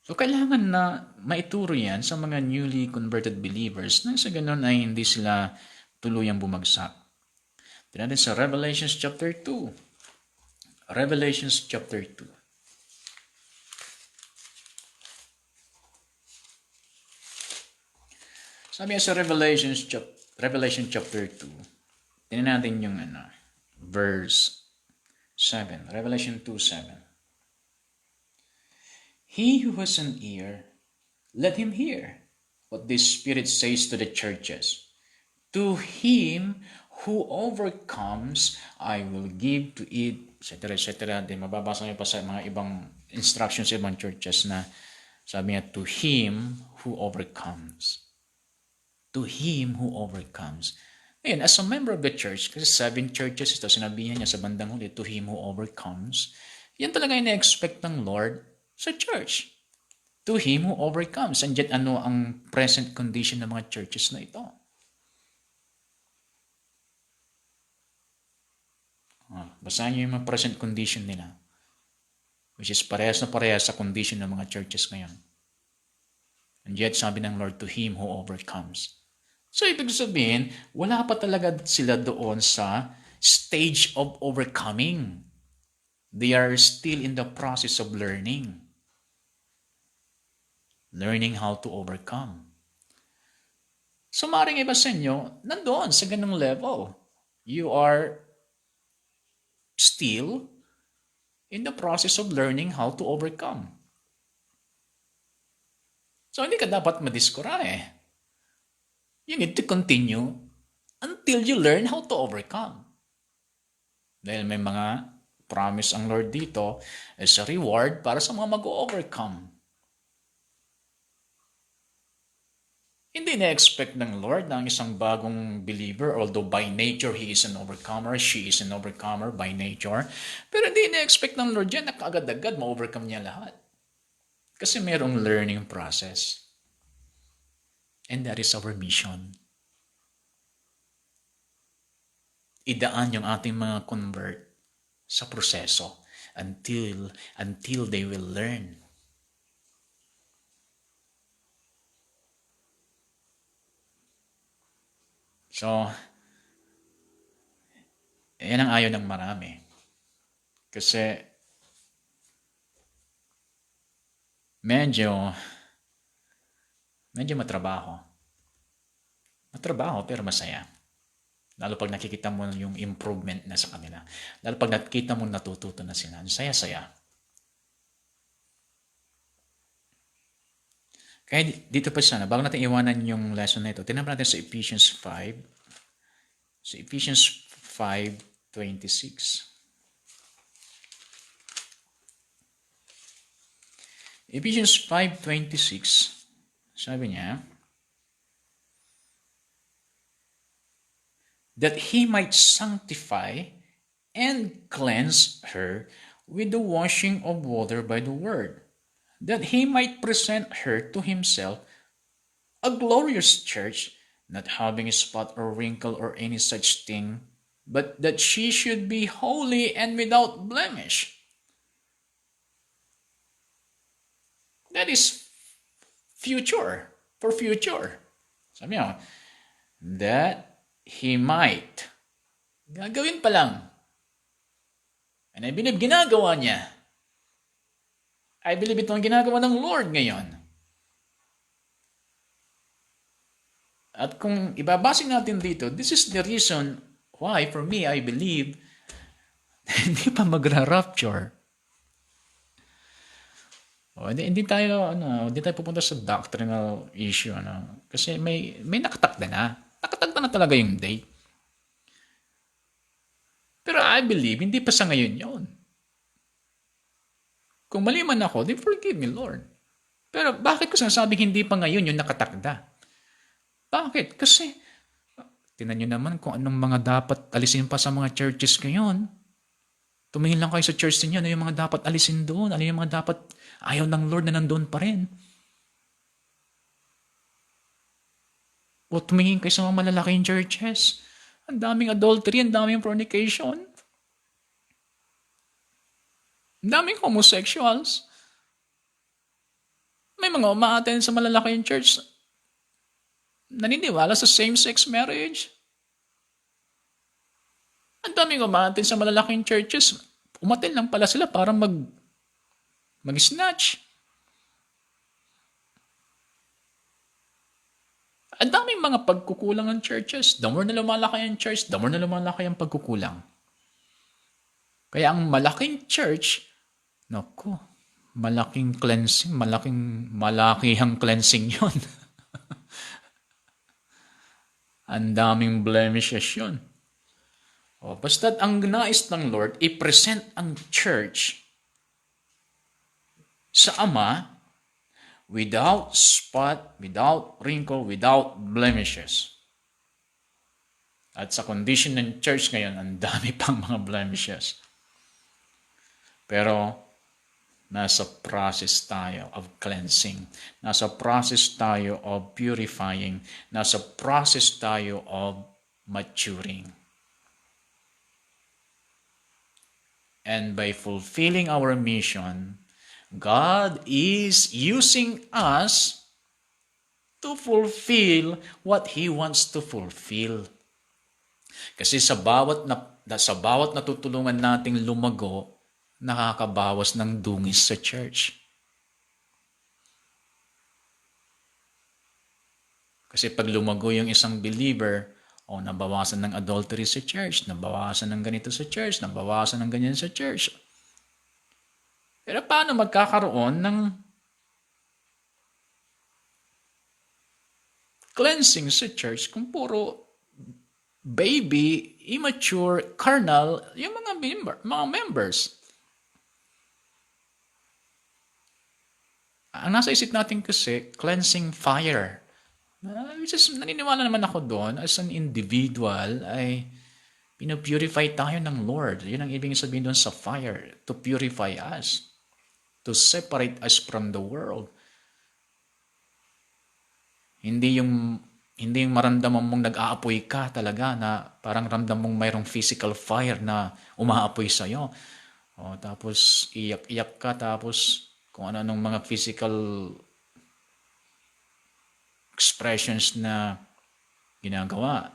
So, kailangan na maituro yan sa mga newly converted believers nang sa ganun ay hindi sila tuluyang bumagsak. Tignan natin sa Revelations chapter 2. Revelations chapter 2. Sabi sa Revelation chapter 2, tignan natin yung verse 7. Revelation 2:7. He who has an ear, let him hear what the Spirit says to the churches. To him who overcomes, I will give to eat, etc., etc. Then mababasa niyo pa sa mga ibang instructions sa ibang churches na sabi niya, to him who overcomes. To him who overcomes. Ngayon, as a member of the church, kasi 7 churches ito, sinabihan niya sa bandang huli, to him who overcomes, yan talaga yung na-expect ng Lord sa church. To him who overcomes. And yet, ano ang present condition ng mga churches na ito? Basahin niyo yung mga present condition nila, which is parehas na parehas sa condition ng mga churches ngayon. And yet, sabi ng Lord, to him who overcomes. So, ibig sabihin, wala pa talaga sila doon sa stage of overcoming. They are still in the process of learning. Learning how to overcome. So, maaaring iba sa inyo, nandoon sa ganung level. You are still in the process of learning how to overcome. So, hindi ka dapat madiscourage. You need to continue until you learn how to overcome. Dahil may mga promise ang Lord dito as a reward para sa mga mag-overcome. Hindi na-expect ng Lord na ang isang bagong believer, although by nature he is an overcomer, she is an overcomer by nature, pero hindi na-expect ng Lord yan na kaagad-agad ma-overcome niya lahat. Kasi mayroong learning process. And that is our mission. Idaan yung ating mga convert sa proseso until they will learn. So, yan ang ayaw ng marami. Kasi, medyo matrabaho. Matrabaho pero masaya. Lalo pag nakikita mo yung improvement na sa kanila. Lalo pag nakikita mo natututo na sila. Saya-saya. Kaya dito pa sana, bago natin iwanan yung lesson na ito, tingnan natin sa Ephesians 5. Sa Ephesians 5:26. Ephesians 5:26, sabi niya, that he might sanctify and cleanse her with the washing of water by the word, that he might present her to himself a glorious church, not having a spot or wrinkle or any such thing, but that she should be holy and without blemish. That is future, for future. Sabi niya, that he might. Gagawin pa lang. And I believe ginagawa niya. I believe ito ang ginagawa ng Lord ngayon. At kung ibabasing natin dito, this is the reason why, for me, I believe, hindi pa magra-rapture. Hindi tayo pupunta sa doctrinal issue. Kasi may nakatakda na. Nakatakda na talaga yung date. Pero I believe, hindi pa sa ngayon yon. Kung mali man ako, then forgive me, Lord. Pero bakit ko sinasabing hindi pa ngayon yung nakatakda? Bakit? Kasi, tinan nyo naman kung anong mga dapat alisin pa sa mga churches ngayon. Tumingin lang kayo sa church niyo, ano yung mga dapat alisin doon? Ano yung mga dapat ayaw ng Lord na nandun pa rin? O tumingin kayo sa mga malalaking churches. Ang daming adultery, ang daming fornication. Ang daming homosexuals. May mga umaaten sa malalaking church naniniwala sa same-sex marriage. Ang daming umaaten sa malalaking churches. Umaten lang pala sila para mag-snatch. Ang daming mga pagkukulang ng churches. The more na lumalaki ang church, the more na lumalaki ang pagkukulang. Kaya ang malaking church, naku, malaking cleansing, malakihang cleansing yon. Ang daming blemishes yun. Basta't ang nais ng Lord, i-present ang church sa Ama without spot, without wrinkle, without blemishes. At sa condition ng church ngayon, ang dami pang mga blemishes. Pero, nasa process tayo of cleansing. Nasa process tayo of purifying. Nasa process tayo of maturing. And by fulfilling our mission, God is using us to fulfill what He wants to fulfill. Kasi sa bawat natutulungan nating lumago, nakakabawas ng dungis sa church. Kasi pag lumago yung isang believer, nabawasan ng adultery sa church, nabawasan ng ganito sa church, nabawasan ng ganyan sa church. Pero paano magkakaroon ng cleansing sa church kung puro baby, immature, carnal, yung mga members? Ang nasa isip natin kasi, cleansing fire. Which is, naniniwala naman ako doon, as an individual, ay pinupurify tayo ng Lord. Yun ang ibig sabihin doon sa fire, to purify us, to separate us from the world. Hindi yung maramdaman mong nag-aapoy ka talaga na parang ramdam mong mayroong physical fire na umaapoy sa'yo. O, tapos iyak-iyak ka, tapos kung ano-anong mga physical expressions na ginagawa.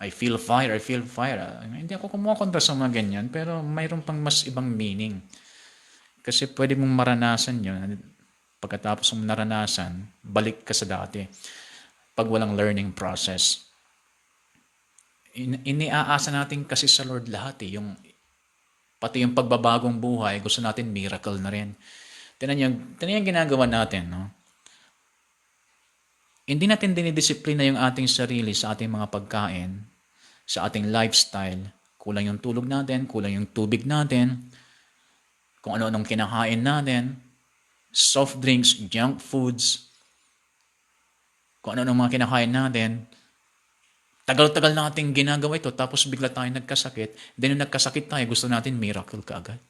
I feel fire, I feel fire. Hindi ako kumukontra sa mga ganyan, pero mayroon pang mas ibang meaning. Kasi pwede mong maranasan yun. Pagkatapos mong naranasan, balik ka sa dati. Pag walang learning process. Iniaasa natin kasi sa Lord lahat eh. Pati yung pagbabagong buhay, gusto natin miracle na rin. Tinan yung ginagawa natin. No? Hindi natin dinidisiplina yung ating sarili sa ating mga pagkain, sa ating lifestyle. Kulang yung tulog natin, kulang yung tubig natin, kung ano-anong kinakain natin, soft drinks, junk foods, kung ano-anong mga kinakain natin. Tagal-tagal natin ginagawa ito, tapos bigla tayo nagkasakit. Then yung nagkasakit tayo, gusto natin miracle kaagad.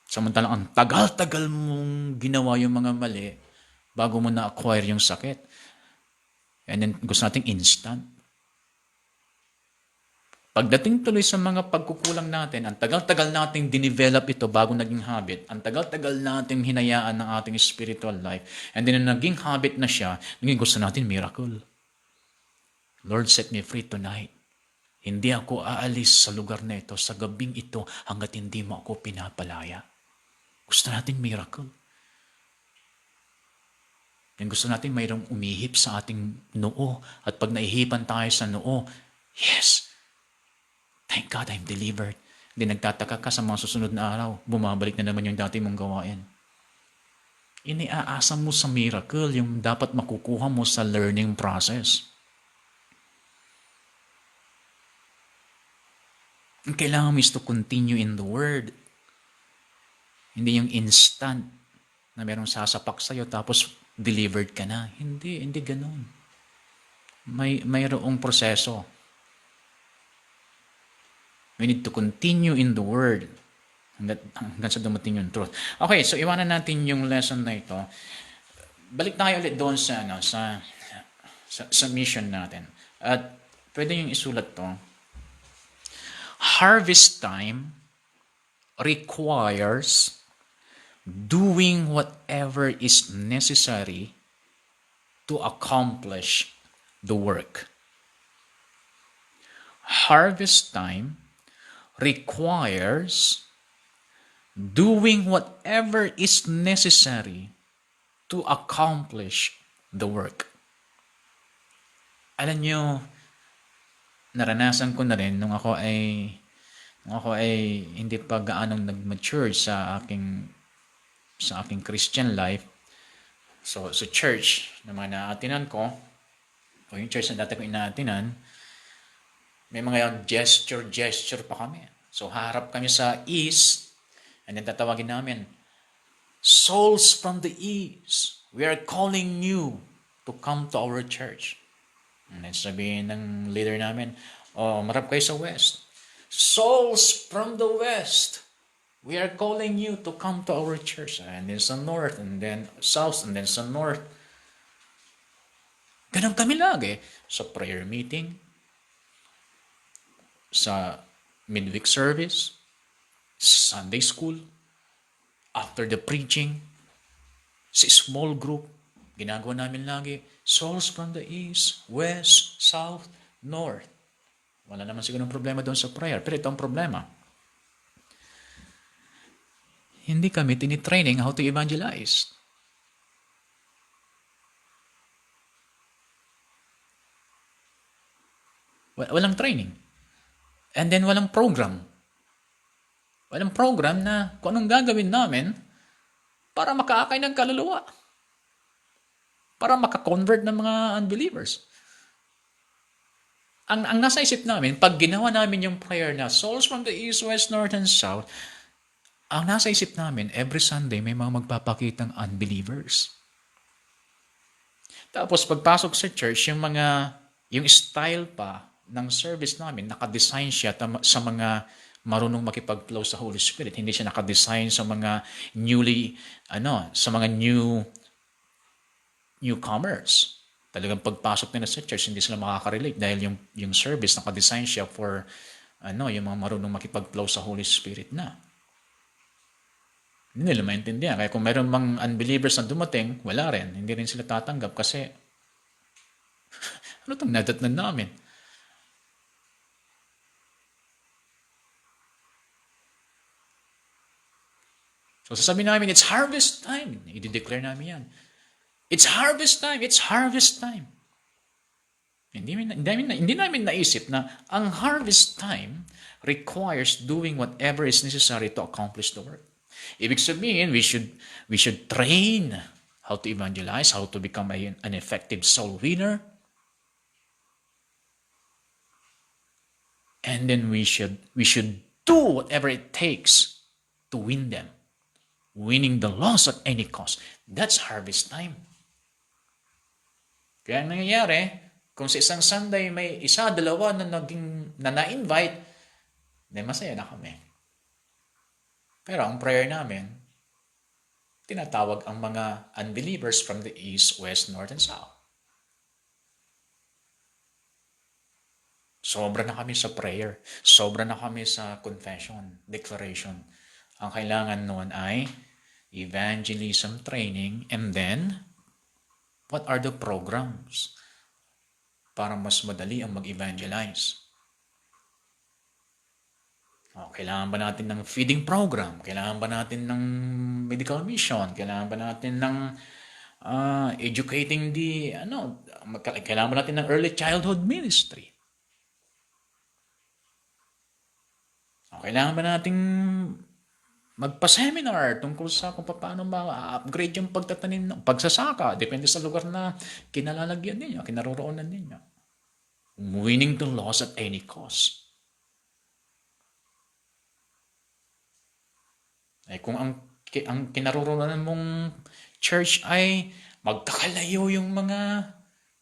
Samantalang ang tagal-tagal mong ginawa yung mga mali bago mo na-acquire yung sakit. And then gusto natin instant. Pagdating tuloy sa mga pagkukulang natin, ang tagal-tagal nating dinevelop ito bago naging habit, ang tagal-tagal nating hinayaan ng ating spiritual life, and then naging habit na siya, naging gusto natin miracle. Lord, set me free tonight. Hindi ako aalis sa lugar na ito, sa gabing ito, hanggat hindi mo ako pinapalaya. Gusto natin miracle. Yung gusto natin mayroong umihip sa ating noo, at pag naihipan tayo sa noo, yes, thank God I'm delivered. Hindi nagtataka ka sa mga susunod na araw, bumabalik na naman yung dati mong gawain. Iniaasa mo sa miracle yung dapat makukuha mo sa learning process. Ang kailangan mo is to continue in the Word. Hindi yung instant na merong sasapak sa'yo tapos delivered ka na. Hindi ganun. Mayroong proseso. We need to continue in the Word hanggang sa dumating yung truth. Okay, so iwanan natin yung lesson na ito. Balik tayo ulit doon sa mission natin. At pwede yung isulat to. Harvest time requires doing whatever is necessary to accomplish the work. Harvest time requires doing whatever is necessary to accomplish the work. Alam nyo, naranasan ko na rin nung ako ay hindi pa gaanong nag-mature sa aking Christian life. So church na mga naatinan ko, o yung church na dati ko inaatinan, may mga gesture pa kami. So harap kami sa east, and then tatawagin namin, souls from the east, we are calling you to come to our church. And then sabihin ng leader namin, marap kayo sa west. Souls from the west, we are calling you to come to our church. And then sa north, and then south, and then sa north. Ganun kami lagi. Sa prayer meeting, sa midweek service, Sunday school, after the preaching, sa small group, ginagawa namin lagi, souls from the east, west, south, north. Wala naman siguro ng problema doon sa prayer. Pero ito ang problema. Hindi kami tinitraining how to evangelize. Walang training. And then walang program. Walang program na kung anong gagawin namin para makaakay ng kaluluwa. Para makakonvert ng mga unbelievers. Ang nasa isip namin, pag ginawa namin yung prayer na souls from the east, west, north, and south, Ang nasa isip namin, every Sunday may mga magpapakitang unbelievers. Tapos pagpasok sa church, yung style pa ng service namin, nakadesign siya sa mga marunong makipag-flow sa Holy Spirit. Hindi siya nakadesign sa mga sa mga newcomers. Talagang pagpasok nila sa church, hindi sila makaka-relate dahil yung service nakadesign siya for yung mga marunong makipag-flow sa Holy Spirit na. Hindi nila maintindihan. Kaya kung meron mang unbelievers na dumating, wala rin. Hindi rin sila tatanggap kasi ano itong nadatnan namin? So sasabihin namin, it's harvest time. I-declare namin yan. It's harvest time. It's harvest time. Hindi namin naisip na ang harvest time requires doing whatever is necessary to accomplish the work. Ibig sabihin, we should train how to evangelize, how to become an effective soul winner. And then we should do whatever it takes to win them. Winning the lost at any cost. That's harvest time. Kaya ang nangyayari, kung sa isang Sunday may isa, dalawa na na-invite, then masaya na kami. Pero ang prayer namin, tinatawag ang mga unbelievers from the east, west, north, and south. Sobra na kami sa prayer. Sobra na kami sa confession, declaration. Ang kailangan noon ay evangelism training, and then, what are the programs para mas madali ang mag-evangelize? Kailangan ba natin ng feeding program? Kailangan ba natin ng medical mission? Kailangan ba natin ng educating kailangan ba natin ng early childhood ministry? Kailangan ba nating magpa-seminar tungkol sa kung paano ma-upgrade yung pagtatanim, pagsasaka, depende sa lugar na kinalalagyan ninyo, kinaroroonan ninyo. Winning the loss at any cost. Kung ang kinaroroonan mong church ay magkakalayo yung mga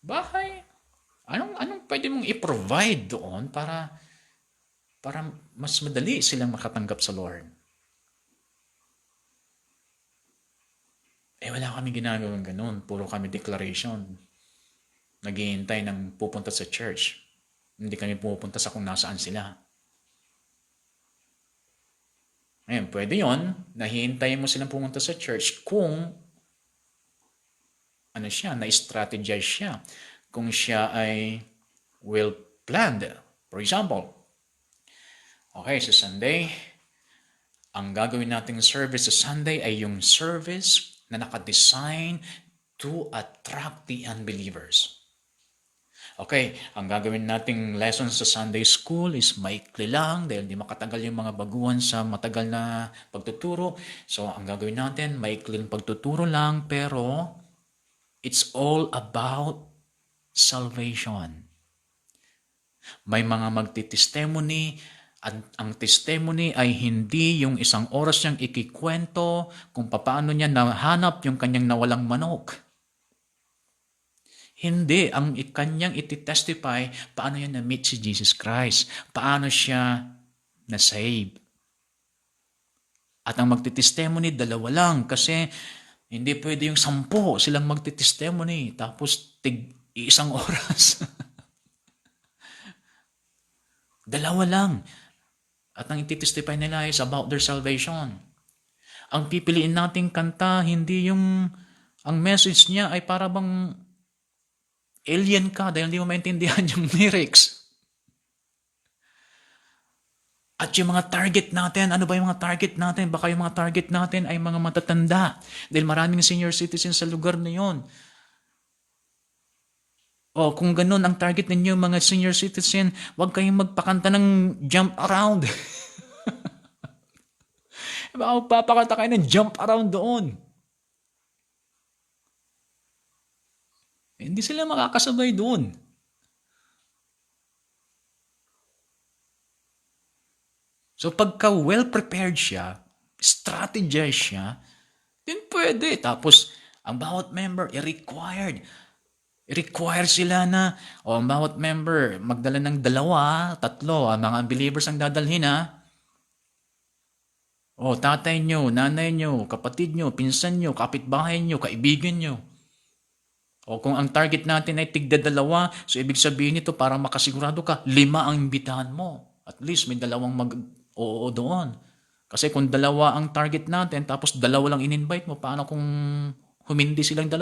bahay, anong pwede mong i-provide doon para mas madali silang makatanggap sa Lord? Wala kami ginagawang ganun. Puro kami declaration. Naghihintay ng pupunta sa church. Hindi kami pupunta sa kung nasaan sila. Ngayon, pwede yun. Nahihintayin mo silang pumunta sa church kung na-strategize siya. Kung siya ay well-planned. For example, sa Sunday, ang gagawin nating service sa Sunday ay yung service na nakadesign to attract the unbelievers. Ang gagawin nating lesson sa Sunday school is maikli lang dahil di makatagal yung mga baguhan sa matagal na pagtuturo. So, ang gagawin natin, maikli pagtuturo lang, pero it's all about salvation. May mga magti-testimony. Ang testimony ay hindi yung isang oras niyang ikikwento kung paano niya nahanap yung kanyang nawalang manok. Hindi. Ang kanyang iti-testify paano niya na-meet si Jesus Christ. Paano siya na-save. At ang magti-testimony, dalawa lang. Kasi hindi pwede yung 10 silang magti-testimony. Tapos isang oras. Dalawa lang. At ang iti-testify nila is about their salvation. Ang pipiliin nating kanta, hindi yung ang message niya ay para bang alien ka dahil hindi mo maintindihan yung lyrics. At yung mga target natin, ano ba yung mga target natin? Baka yung mga target natin ay mga matatanda. Dahil maraming senior citizens sa lugar na yun. Kung ganun ang target ninyo, mga senior citizen, huwag kayong magpakanta ng jump around. Baka magpapakanta kayo ng jump around doon. Hindi sila makakasabay doon. So pagka well-prepared siya, strategize siya, then pwede. Tapos, ang bawat member, i-required sila na, ang bawat member, magdala ng 2, 3, ang mga unbelievers ang dadalhin tatay nyo, nanay nyo, kapatid nyo, pinsan nyo, kapitbahay nyo, kaibigan nyo. Kung ang target natin ay tigda-2, so ibig sabihin nito para makasigurado ka, 5 ang imbitahan mo. At least may 2 mag-oo doon. Kasi kung 2 ang target natin, tapos 2 lang in-invite mo, paano kung humindi silang 2?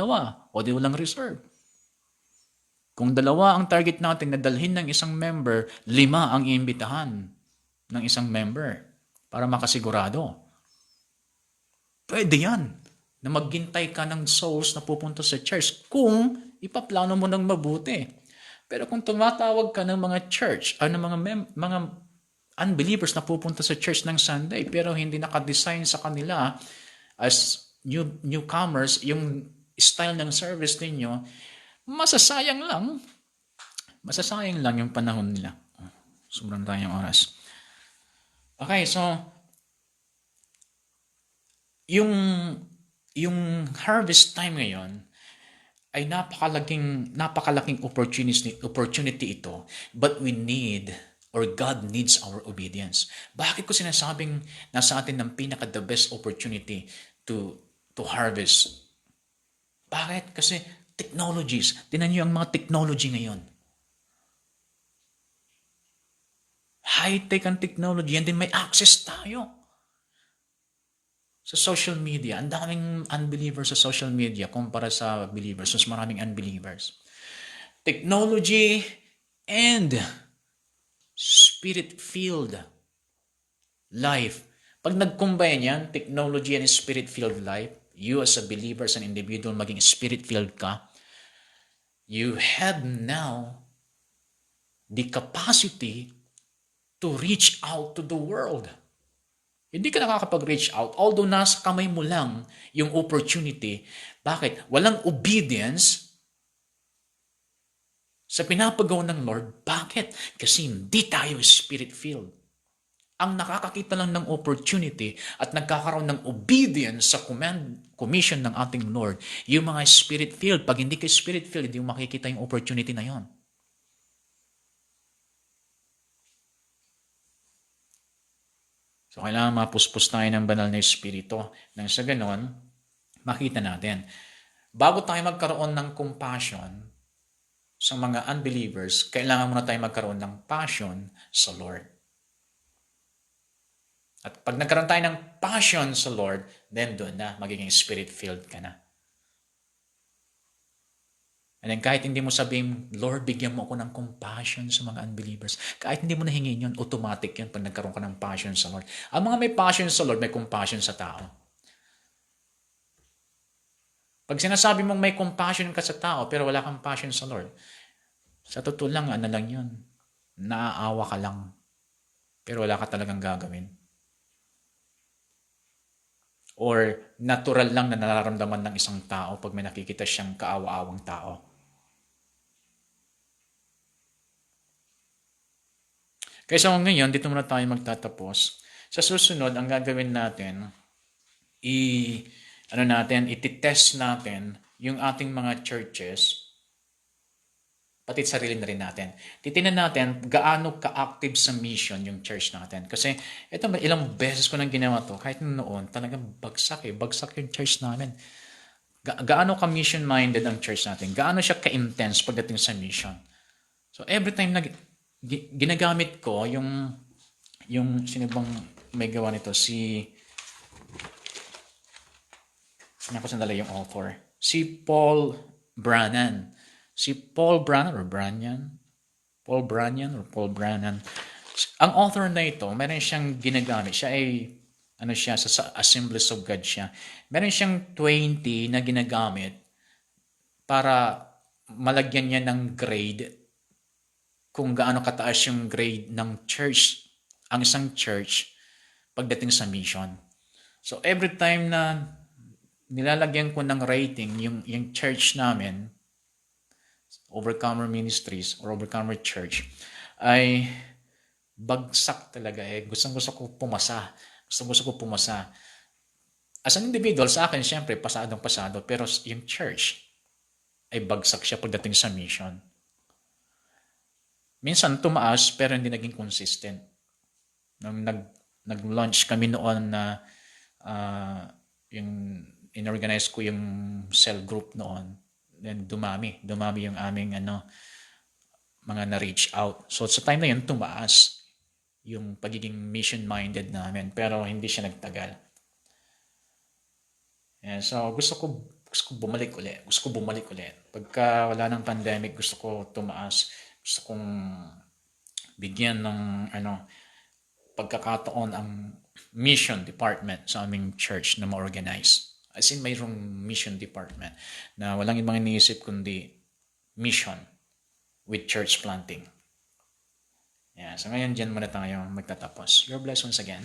O di walang reserve. Kung 2 ang target natin na dalhin ng isang member, 5 ang iimbitahan ng isang member para makasigurado. Pwede yan na maghintay ka ng souls na pupunta sa church kung ipaplano mo ng mabuti. Pero kung tumatawag ka ng mga church o ng mga unbelievers na pupunta sa church ng Sunday pero hindi nakadesign sa kanila as newcomers yung style ng service ninyo, masasayang lang. Masasayang lang yung panahon nila. Sobrang tayong oras. Okay, so yung harvest time ngayon ay napakalaking opportunity ito, but we need or God needs our obedience. Bakit ko sinasabing nasa atin ng the best opportunity to harvest? Bakit? Kasi technologies. Tingnan niyo ang mga technology ngayon. High-tech ang technology and then may access tayo. Sa social media, ang daming unbelievers sa social media kumpara sa believers. Mas maraming unbelievers. Technology and spirit-filled life. Pag nag-combine yan, technology and spirit-filled life, you as a believer, as an individual, maging spirit-filled ka, you have now the capacity to reach out to the world. Hindi ka nakakapag-reach out, although nasa kamay mo lang yung opportunity. Bakit? Walang obedience sa pinapagawa ng Lord. Bakit? Kasi hindi tayo spirit-filled. Ang nakakakita lang ng opportunity at nagkakaroon ng obedience sa commission ng ating Lord, yung mga spirit-filled. Pag hindi ka spirit-filled, hindi mo makikita yung opportunity na yon. So, kailangan mapuspos tayo ng banal na espiritu. Nang sa ganon, makita natin. Bago tayo magkaroon ng compassion sa mga unbelievers, kailangan muna tayo magkaroon ng passion sa Lord. At pag nagkaroon tayo ng passion sa Lord, then doon na, magiging spirit-filled ka na. And then kahit hindi mo sabihin, Lord, bigyan mo ako ng compassion sa mga unbelievers. Kahit hindi mo nahingin yun, automatic yun pag nagkaroon ka ng passion sa Lord. Ang mga may passion sa Lord, may compassion sa tao. Pag sinasabi mong may compassion ka sa tao, pero wala kang passion sa Lord, sa totoo lang, ano lang yun? Naaawa ka lang. Pero wala ka talagang gagawin. Or natural lang na nararamdaman ng isang tao pag may nakikita siyang kaawa-awang tao. Kaya sa ngayon, dito muna tayo magtatapos. Sa susunod, ang gagawin natin, ititest natin yung ating mga churches, pati sarili na rin natin. Titingnan natin gaano ka-active sa mission yung church natin. Kasi ito, ilang beses ko nang ginawa to. Kahit noon, talagang bagsak yung church namin. Gaano ka-mission-minded ang church natin? Gaano siya ka-intense pagdating sa mission? So every time ginagamit ko yung sino bang may gawa nito, sandali yung author. Si Paul Brannan. Paul Brannan. Ang author na ito, meron siyang ginagamit. Siya ay sa Assemblies of God siya. Meron siyang 20 na ginagamit para malagyan niya ng grade kung gaano kataas yung grade ng church, ang isang church, pagdating sa mission. So, every time na nilalagyan ko ng rating yung church namin, Overcomer Ministries or Overcomer Church, ay bagsak talaga. Gusto ko pumasa. As an individual, sa akin, syempre, pasadong-pasado. Pero yung church, ay bagsak siya pagdating sa mission. Minsan tumaas, pero hindi naging consistent. Nung nag-launch kami noon na yung inorganize ko yung cell group noon, then dumami yung aming mga na-reach out. So sa time na yun, tumaas yung pagiging mission-minded namin, pero hindi siya nagtagal. Yeah, so gusto ko bumalik ulit. Gusto ko bumalik ulit. Pagka wala ng pandemic, gusto ko tumaas. Gusto kong bigyan ng pagkakataon ang mission department sa aming church na ma-organize. As in, mayroong mission department na walang ibang iniisip kundi mission with church planting. Yeah, so ngayon dyan muna tayo magtatapos. Your blessed once again.